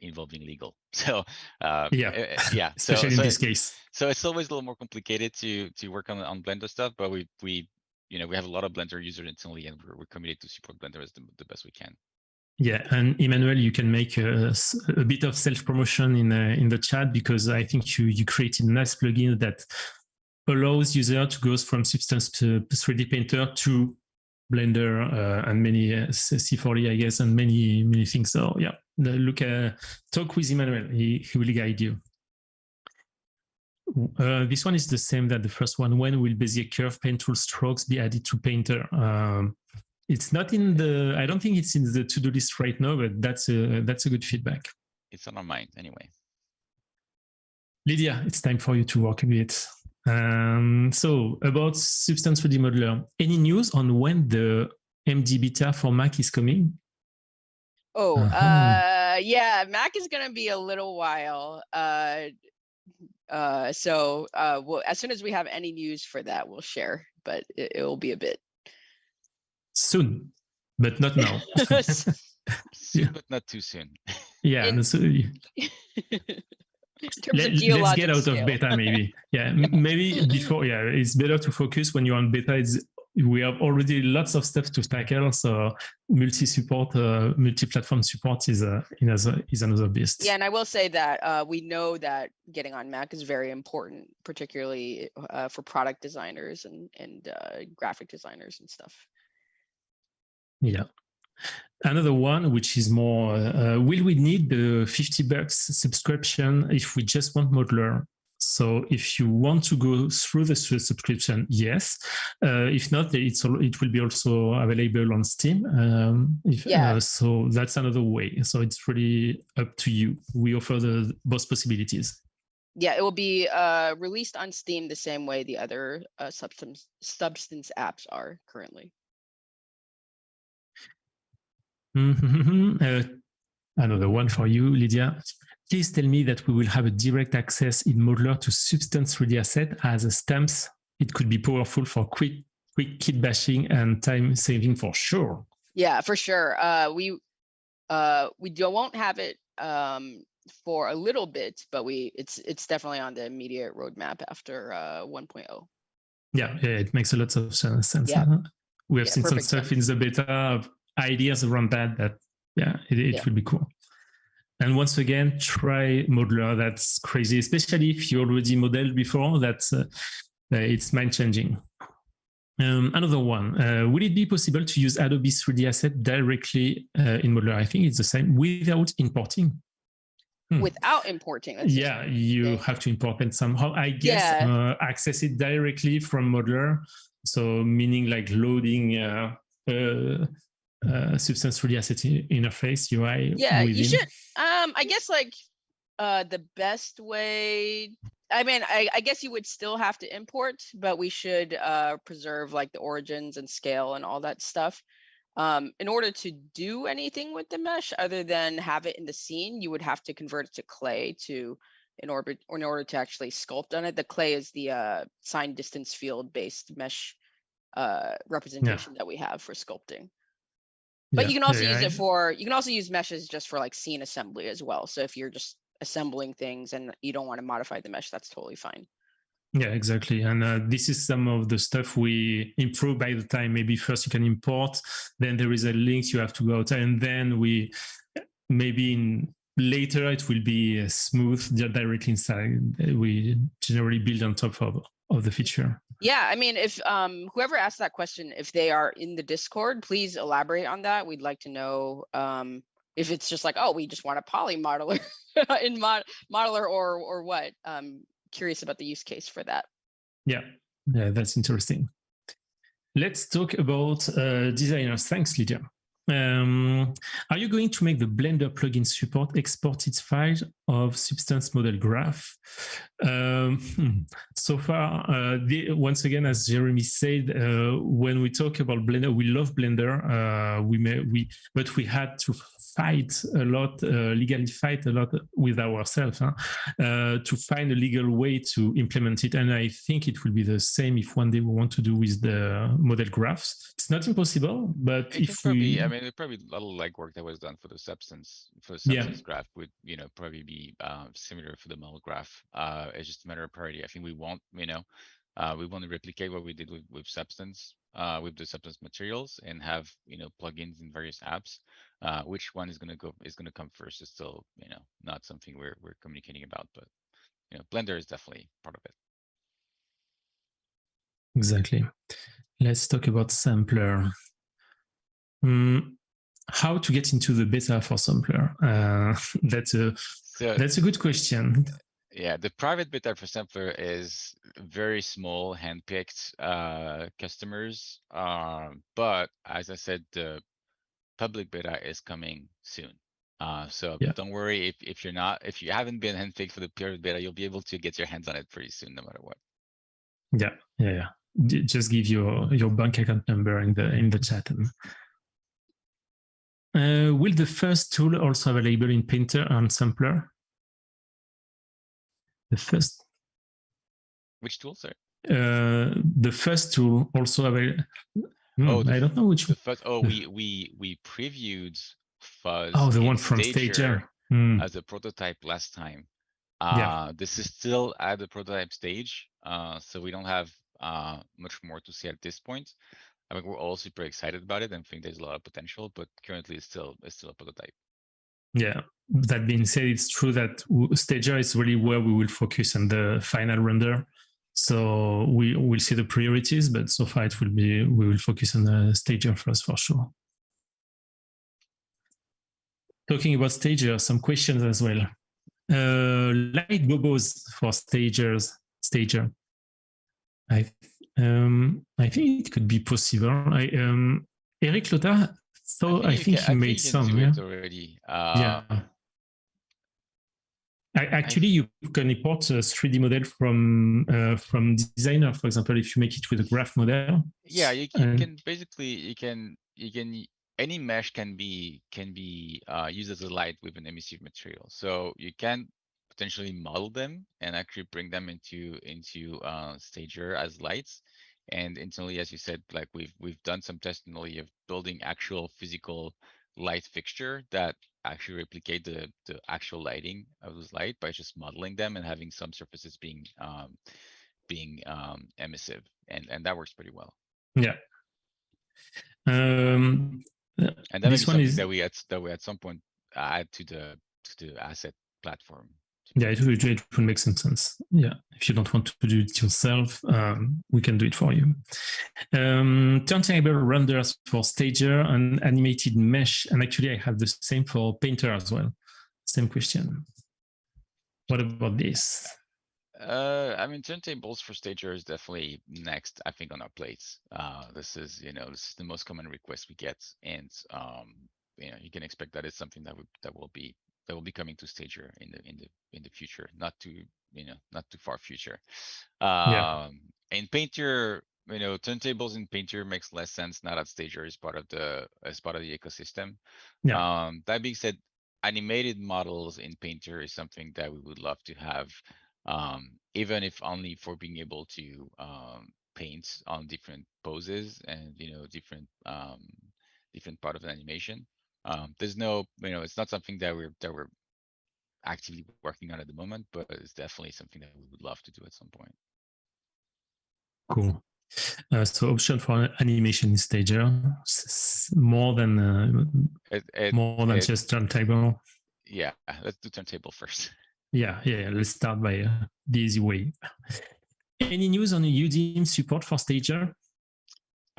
involving legal. So yeah, especially in this case. So it's always a little more complicated to work on Blender stuff, but we have a lot of Blender users internally, and we're committed to support Blender as the best we can. Yeah, and Emmanuel, you can make a bit of self-promotion in the chat, because I think you created a nice plugin that allows user to go from Substance 3D Painter to Blender and many C4E, I guess, and many things. So yeah, talk with Emmanuel. He will guide you. This one is the same that the first one. When will Bezier curve pen tool strokes be added to Painter? It's not in the. I don't think it's in the to-do list right now, but that's a good feedback. It's on our mind anyway. Lydia, it's time for you to work a bit. So about Substance 3D Modeler, any news on when the MD beta for Mac is coming? Oh, yeah, Mac is going to be a little while. So we'll, as soon as we have any news for that, we'll share, but it will be a bit. Soon, but not now. Soon, but not too soon. Yeah. Let's get out of beta, maybe. Yeah, maybe before. Yeah, it's better to focus when you're on beta. We have already lots of stuff to tackle. So multi-support, multi-platform support is another beast. Yeah, and I will say that we know that getting on Mac is very important, particularly for product designers and graphic designers and stuff. Yeah. Another one, which is more, will we need the $50 subscription if we just want Modular? So if you want to go through the subscription, yes. If not, it will be also available on Steam. So that's another way. So it's really up to you. We offer both possibilities. Yeah, it will be released on Steam the same way the other Substance apps are currently. Another one for you, Lydia. Please tell me that we will have a direct access in Modular to Substance 3D asset as a stamps. It could be powerful for quick kit bashing and time saving for sure. Yeah, for sure. We won't have it for a little bit, but it's definitely on the immediate roadmap after 1.0. Yeah, it makes a lot of sense. Yeah. We have seen some stuff in the beta of ideas around that it will be cool. And once again, try Modular. That's crazy, especially if you already modeled before. That's it's mind changing. Another one. Will it be possible to use Adobe 3D asset directly in Modular? I think it's the same without importing. Without importing. Yeah, you have to import it somehow. I guess access it directly from Modular. So meaning like loading Substance 3D asset interface UI. Yeah, you should. I guess like the best way. I mean, I guess you would still have to import, but we should preserve like the origins and scale and all that stuff. In order to do anything with the mesh other than have it in the scene, you would have to convert it to clay in order to actually sculpt on it. The clay is the sign distance field based mesh representation that we have for sculpting. But you can also use it for, you can also use meshes just for like scene assembly as well. So if you're just assembling things and you don't want to modify the mesh, that's totally fine. Yeah, exactly. And this is some of the stuff we improve by the time. Maybe first you can import, then there is a link you have to go out, and then later it will be smooth directly inside. We generally build on top of the feature. Yeah, I mean, if whoever asked that question, if they are in the Discord, please elaborate on that. We'd like to know if it's just like, oh, we just want a poly modeler in Modular or what. Curious about the use case for that. Yeah, that's interesting. Let's talk about designers. Thanks, Lydia. Are you going to make the Blender plugin support export its file of Substance model graph? So far, once again, as Jeremy said, when we talk about Blender, we love Blender. But we had to legally fight a lot with ourselves to find a legal way to implement it. And I think it will be the same if one day we want to do with the model graphs. It's not impossible, but there's probably a lot of legwork that was done for the substance graph would probably be similar for the model graph. It's just a matter of priority. I think we want to replicate what we did with Substance, with the Substance materials, and have plugins in various apps. Which one is going to come first is still not something we're communicating about, but Blender is definitely part of it. Exactly. Let's talk about Sampler. How to get into the beta for Sampler? That's a good question. Yeah, the private beta for Sampler is very small, handpicked customers. But as I said, the public beta is coming soon. So Yeah. don't worry if you haven't been handpicked for the private beta, you'll be able to get your hands on it pretty soon, no matter what. Yeah. Just give your bank account number in the chat. Will the first tool also available in Painter and Sampler? The first. Which tool, sorry? The first tool also available. I don't know which the one. first. Oh, we previewed Fuzz. Oh, the in one from Stager. as a prototype last time. Yeah. This is still at the prototype stage, so we don't have much more to say at this point. I mean, we're all super excited about it and think there's a lot of potential, but currently it's still a prototype. Yeah. That being said, it's true that Stager is really where we will focus on the final render. So we will see the priorities, but so far we will focus on the Stager first for sure. Talking about Stager, some questions as well. Light gobos for Stager. I think it could be possible. Eric Lothar, so I think he made some. Yeah? Already. Yeah. Actually, you can import a 3D model from Designer, for example, if you make it with a graph model. Yeah, you can basically any mesh can be used as a light with an emissive material. So you can potentially model them and actually bring them into Stager as lights. And internally, as you said, like we've done some testing of building actual physical light fixture that actually replicate the actual lighting of those light by just modeling them and having some surfaces being emissive, and that works pretty well. Yeah. And that may be something that we at some point add to the asset platform. Yeah, it would make some sense. Yeah, if you don't want to do it yourself, we can do it for you. Turntable renders for Stager and animated mesh, and actually I have the same for Painter as well. Same question. What about this? I mean, turntables for Stager is definitely next, I think, on our plates. This is the most common request we get, and you can expect that it's something that will be coming to Stager in the future, not too far future. In Painter, turntables in Painter makes less sense now that Stager is part of the ecosystem. Yeah. That being said, animated models in Painter is something that we would love to have, even if only for being able to paint on different poses and different part of the animation. There's no, it's not something that we're actively working on at the moment, but it's definitely something that we would love to do at some point. Cool. So option for animation in Stager, more than just turntable. Yeah, let's do turntable first. Yeah. Let's start by the easy way. Any news on the UDIM support for Stager?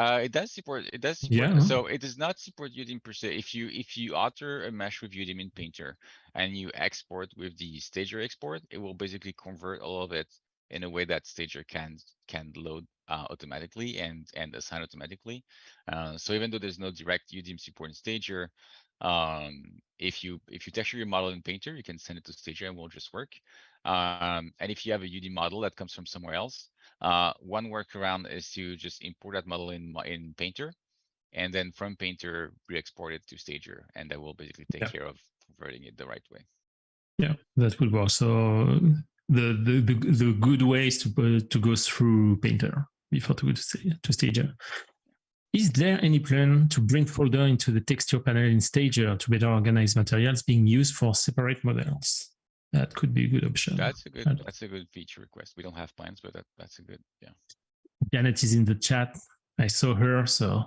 It does support. Yeah. So it does not support UDIM per se. If you author a mesh with UDIM in Painter and you export with the Stager export, it will basically convert all of it in a way that Stager can load automatically and assign automatically. So even though there's no direct UDIM support in Stager, if you texture your model in Painter, you can send it to Stager and it will just work. And if you have a UDIM model that comes from somewhere else, one workaround is to just import that model in Painter, and then from Painter re-export it to Stager, and that will basically take care of converting it the right way. Yeah, that would work. So the good way is to go through Painter before to go to Stager. Is there any plan to bring folder into the texture panel in Stager to better organize materials being used for separate models? That could be a good option. That's a good feature request. We don't have plans, but that's a good, yeah. Janet is in the chat. I saw her, so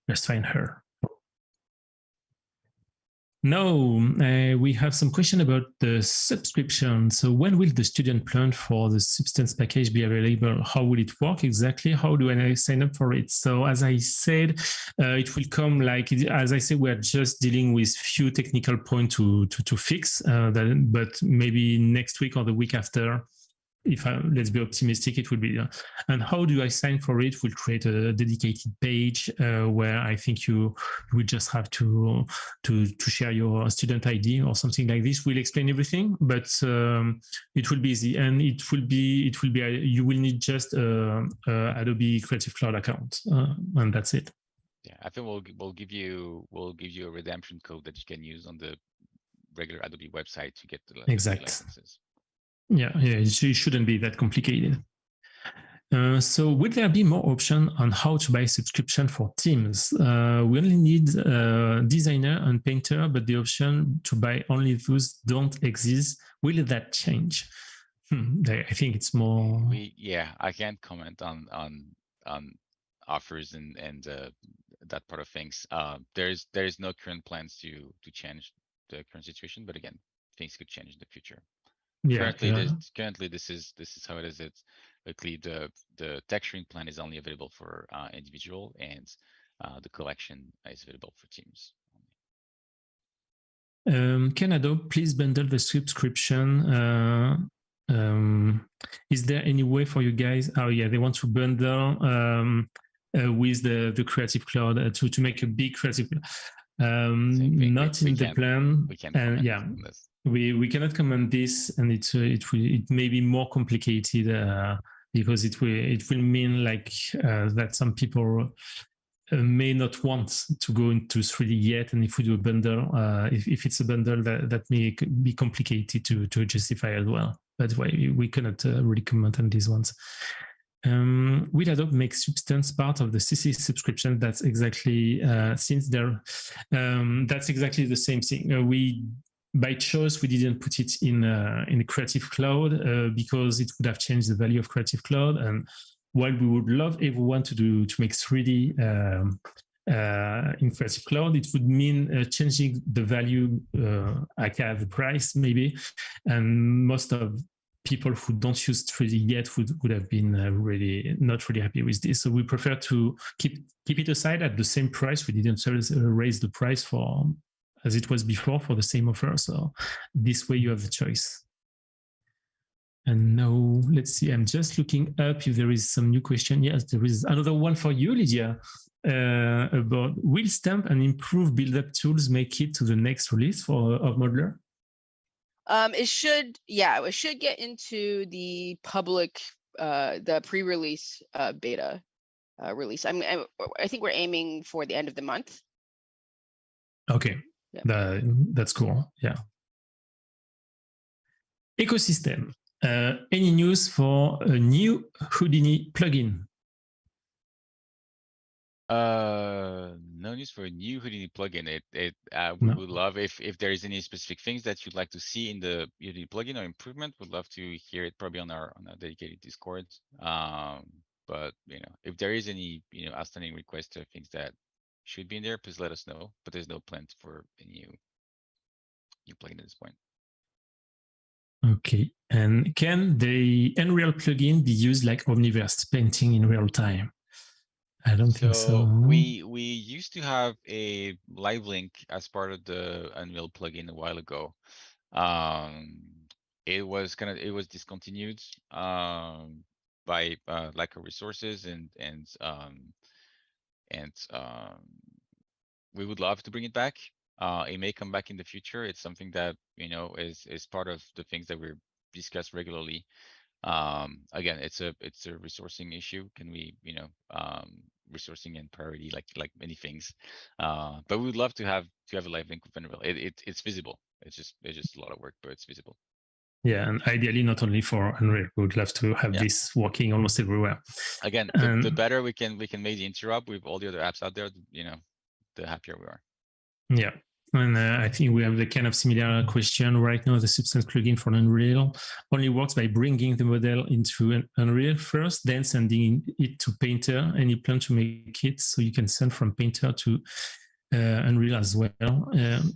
let's find her. No, we have some question about the subscription. So when will the student plan for the Substance package be available? How will it work exactly? How do I sign up for it? So as I said, it will come like, as I said, we're just dealing with few technical points to fix, but maybe next week or the week after, if let's be optimistic, it will be. And how do I sign for it? We'll create a dedicated page where I think you will just have to share your student ID or something like this. We'll explain everything, but it will be easy, and it will be you will need just Adobe Creative Cloud account, and that's it. Yeah, I think we'll give you a redemption code that you can use on the regular Adobe website to get the licenses. Yeah, it shouldn't be that complicated. So will there be more option on how to buy subscription for teams? We only need designer and painter, but the option to buy only those don't exist. Will that change? I think it's more. I can't comment on offers and that part of things. There's no current plans to change the current situation, but again, things could change in the future. Currently, this is how it is. It's likely the texturing plan is only available for individual, and the collection is available for teams. Can Adobe please bundle the subscription? Is there any way for you guys? Oh yeah, they want to bundle with the Creative Cloud to make a big Creative. Not in the plan. We can't comment on this. We cannot comment this, and it may be more complicated because it will mean like that some people may not want to go into 3D yet, and if we do a bundle, if it's a bundle, that may be complicated to justify as well. That's why we cannot really comment on these ones. Will Adobe make Substance part of the CC subscription? That's exactly since there. That's exactly the same thing. By choice, we didn't put it in the Creative Cloud because it would have changed the value of Creative Cloud. And while we would love everyone to make 3D in Creative Cloud, it would mean changing the value, the price maybe, and most of people who don't use 3D yet would have been not really happy with this. So we prefer to keep it aside at the same price. We didn't raise the price for as it was before for the same offer. So this way you have the choice. And now let's see, I'm just looking up if there is some new question. Yes, there is another one for you, Lydia, about will stamp and improve build-up tools make it to the next release of Modular? It should get into the public, the pre-release beta release. I think we're aiming for the end of the month. Okay, yeah. That's cool. Yeah. Ecosystem. Any news for a new Houdini plugin? No news for a new Houdini plugin. We would love if there is any specific things that you'd like to see in the Houdini plugin or improvement. Would love to hear it probably on our dedicated Discord. But if there is any outstanding requests or things that should be in there, please let us know. But there's no plans for a new plugin at this point. Okay, and can the Unreal plugin be used like Omniverse painting in real time? I don't think so. We used to have a live link as part of the Unreal plugin a while ago. It was discontinued by lack of resources, and we would love to bring it back. It may come back in the future. It's something that is part of the things that we discuss regularly. Again, it's a resourcing issue. Can we resourcing and priority like many things, but we would love to have a live link with Unreal. It's visible. It's just a lot of work, but it's visible. Yeah, and ideally not only for Unreal. We would love to have this working almost everywhere. Again, the better we can make the interop with all the other apps out there, the happier we are. Yeah. And I think we have the kind of similar question right now. The Substance plugin for Unreal only works by bringing the model into Unreal first, then sending it to Painter. Any plan to make it so you can send from Painter to Unreal as well.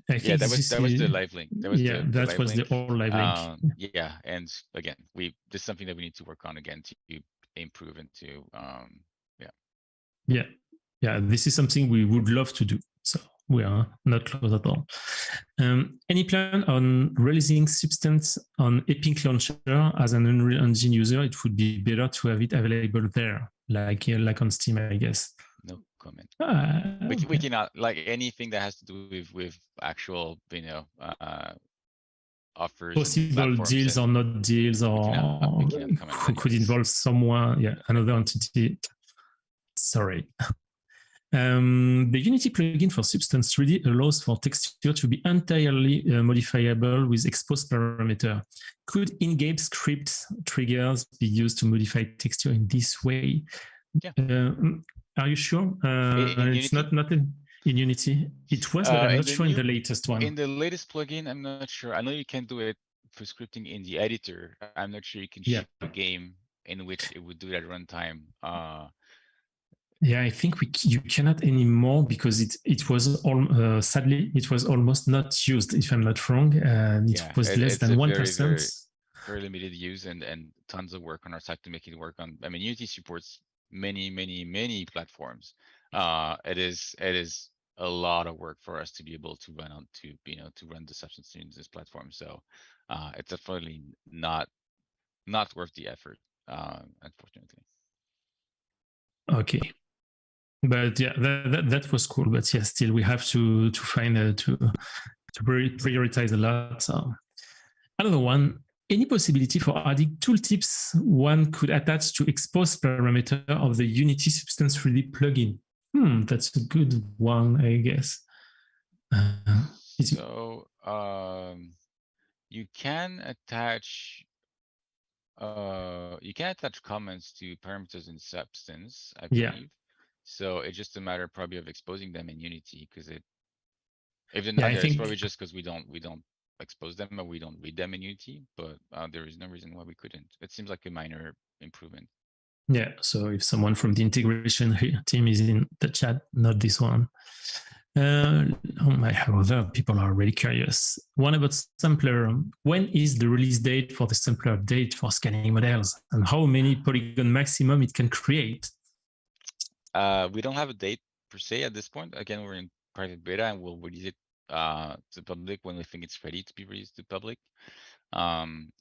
I think that was the live link. That was the that live was link. the old live link. Yeah, and again, this is something that we need to work on again to improve and to yeah. This is something we would love to do. So we are not close at all. Any plan on releasing Substance on Epic Launcher as an Unreal Engine user? It would be better to have it available there, like on Steam, I guess. No comment. Okay. We cannot, like, anything that has to do with actual, offers, possible deals or not deals, or could involve someone, another entity. Sorry. The Unity plugin for Substance 3D allows for texture to be entirely modifiable with exposed parameter. Could in-game script triggers be used to modify texture in this way? Yeah. Are you sure? It's not in Unity. It was, but I'm not sure in the latest one. In the latest plugin, I'm not sure. I know you can do it for scripting in the editor. I'm not sure you can ship a game in which it would do it at runtime. Yeah, I think you cannot anymore because it was sadly it was almost not used, if I'm not wrong. It was less than 1%. Very limited use and tons of work on our side to make it work on. I mean, Unity supports many platforms. It is a lot of work for us to be able to run to run the Substance in this platform. So it's definitely not worth the effort, unfortunately. Okay. But yeah, that was cool. But yeah, still we have to find to prioritize a lot. So another one, any possibility for adding tooltips one could attach to expose parameter of the Unity Substance 3D plugin? That's a good one, I guess. So you can attach comments to parameters in Substance, I believe. Yeah. So it's just a matter probably of exposing them in Unity, because if they're not there, it's probably just because we don't expose them or we don't read them in Unity, but there is no reason why we couldn't. It seems like a minor improvement. Yeah, so if someone from the integration team is in the chat, not this one. Other people are really curious. One about sampler. When is the release date for the sampler update for scanning models, and how many polygon maximum it can create? We don't have a date per se at this point. Again, we're in private beta and we'll release it to the public when we think it's ready to be released to public.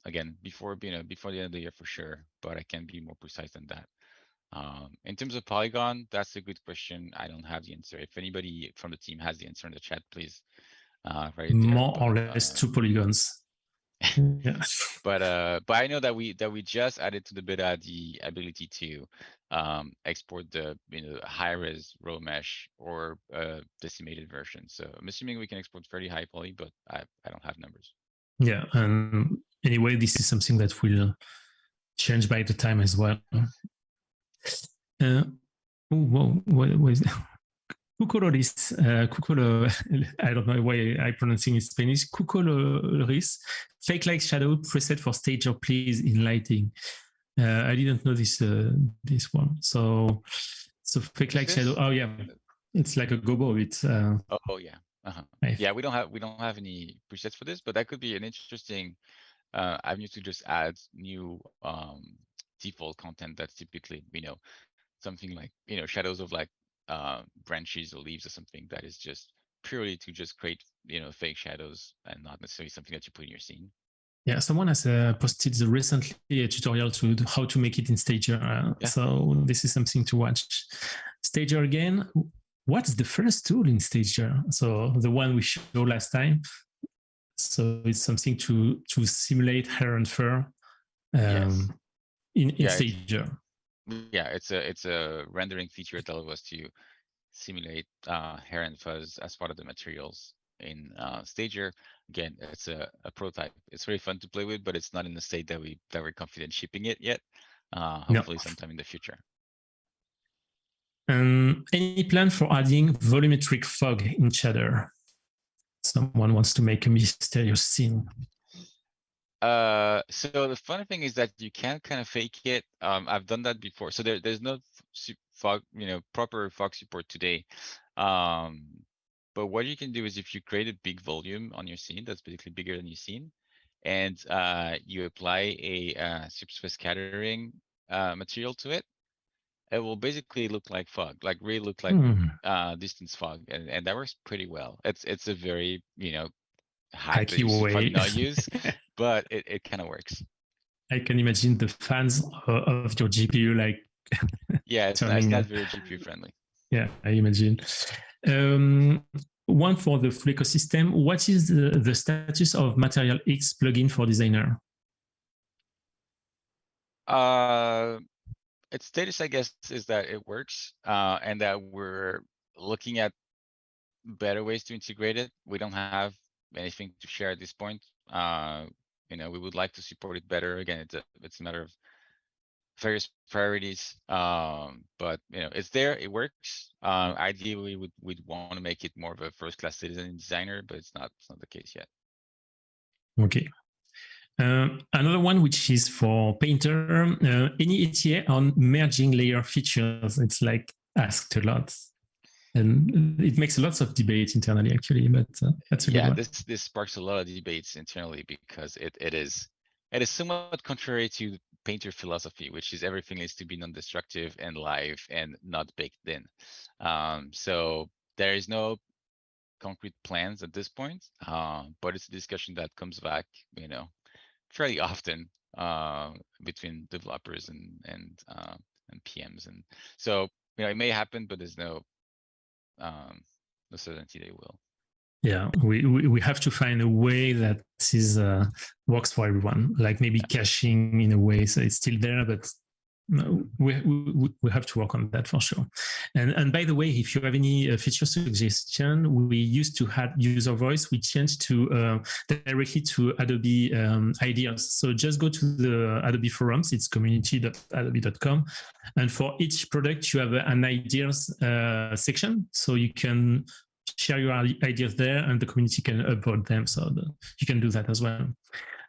Again, before the end of the year for sure, but I can't be more precise than that. In terms of polygon, that's a good question. I don't have the answer. If anybody from the team has the answer in the chat, please write it there. More or less 2 polygons. Yeah. But I know that we just added to the beta the ability to export the high res raw mesh or decimated version. So I'm assuming we can export fairly high poly, but I don't have numbers. Yeah, and anyway, this is something that will change by the time as well. What is it? Cucoloris, I don't know why I'm pronouncing it in Spanish. Cucoloris, fake light shadow preset for stager, please, in lighting. I didn't know this one. So fake light shadow. Oh yeah, it's like a gobo. It's oh yeah. Yeah, we don't have any presets for this, but that could be an interesting avenue to just add new default content that's typically something like shadows of like branches or leaves or something that is just purely to just create fake shadows and not necessarily something that you put in your scene. Yeah, someone has posted recently a tutorial to how to make it in Stager. So this is something to watch. Stager again. What's the first tool in Stager? So the one we showed last time. So it's something to simulate hair and fur in Stager. Yeah, it's a rendering feature that allows us to simulate hair and fuzz as part of the materials in Stager. Again, it's a prototype. It's very fun to play with, but it's not in the state that we're confident shipping it yet. Hopefully sometime in the future. Any plan for adding volumetric fog in shader? Someone wants to make a mysterious scene. So the funny thing is that you can kind of fake it. I've done that before. So there's no fog, proper fog support today. But what you can do is if you create a big volume on your scene that's basically bigger than your scene, and you apply a surface scattering material to it, it will basically look like fog, like really look like distance fog, and that works pretty well. It's a very hack that Hacky you should probably way. not use, but it kind of works. I can imagine the fans of your GPU like yeah, it's not very GPU friendly. Yeah, I imagine. One for the full ecosystem. What is the status of Material X plugin for designer? Its status, I guess, is that it works, and that we're looking at better ways to integrate it. We don't have anything to share at this point. We would like to support it better. Again, it's a matter of various priorities, but it's there, it works. Ideally we'd want to make it more of a first-class citizen designer, but it's not the case yet. Okay. Another one, which is for Painter, any ETA on merging layer features? It's like asked a lot, and it makes lots of debate internally actually, but that's a good one. This sparks a lot of debates internally because it is somewhat contrary to Painter philosophy, which is everything needs to be non-destructive and live and not baked in. So there is no concrete plans at this point, but it's a discussion that comes back, fairly often between developers and PMs, and so it may happen, but there's no certainty they will. Yeah, we have to find a way that is works for everyone, like maybe caching in a way so it's still there, but we have to work on that for sure. And by the way, if you have any feature suggestion, we used to have user voice. We changed to directly to Adobe ideas. So just go to the Adobe forums. It's community.adobe.com, and for each product you have an ideas section, so you can share your ideas there, and the community can upvote them. So you can do that as well.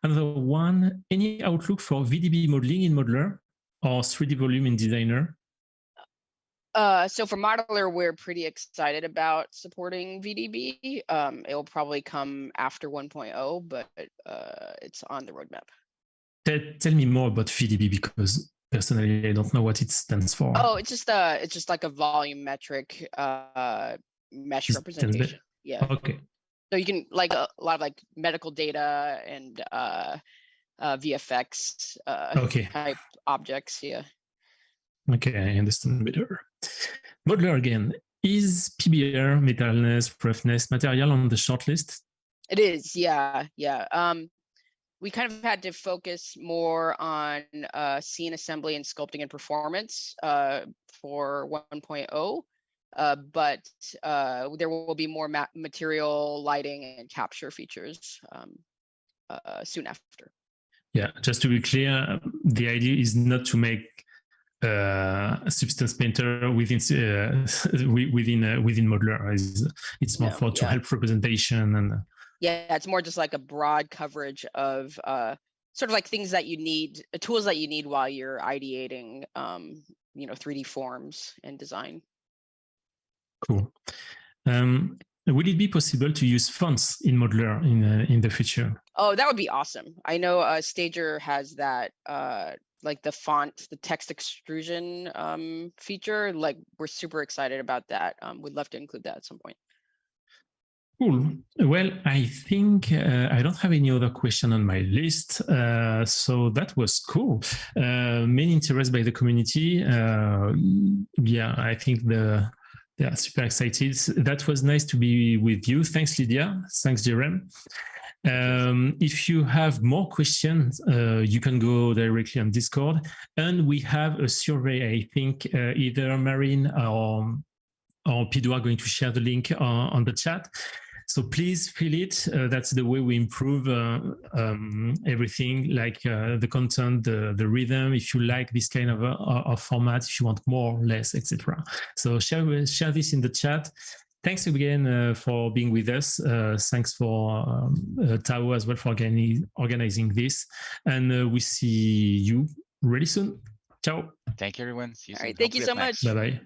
Another one: any outlook for VDB modeling in Modular or 3D volume in Designer? So for Modular, we're pretty excited about supporting VDB. It will probably come after 1.0, but it's on the roadmap. Tell me more about VDB, because personally I don't know what it stands for. Oh, it's just like a volumetric mesh representation. Yeah. Okay. So you can like a lot of like medical data and VFX type objects. Yeah. Okay, I understand better. Modular again. Is PBR, metalness, roughness material on the shortlist? It is, yeah. We kind of had to focus more on scene assembly and sculpting and performance for 1.0. But there will be more material, lighting, and capture features soon after. Yeah, just to be clear, the idea is not to make a Substance Painter within Modular. It's more to help representation and. Yeah, it's more just like a broad coverage of sort of like things that you need, tools that you need while you're ideating, 3D forms and design. Cool. Would it be possible to use fonts in Modular in the future? Oh, that would be awesome. I know Stager has that, like the font, the text extrusion feature. Like we're super excited about that. We'd love to include that at some point. Cool. Well, I think I don't have any other question on my list. So that was cool. Many interest by the community. I think super excited. That was nice to be with you. Thanks, Lydia. Thanks, Jerem. If you have more questions, you can go directly on Discord. And we have a survey. I think either Marine or Pido are going to share the link on the chat. So please fill it. That's the way we improve everything, like the content, the rhythm. If you like this kind of format, if you want more, less, etc. So share this in the chat. Thanks again for being with us. Thanks for Tao as well for organizing this. And we see you really soon. Ciao. Thank you, everyone. See you soon. All right. Thank you so much. Bye-bye.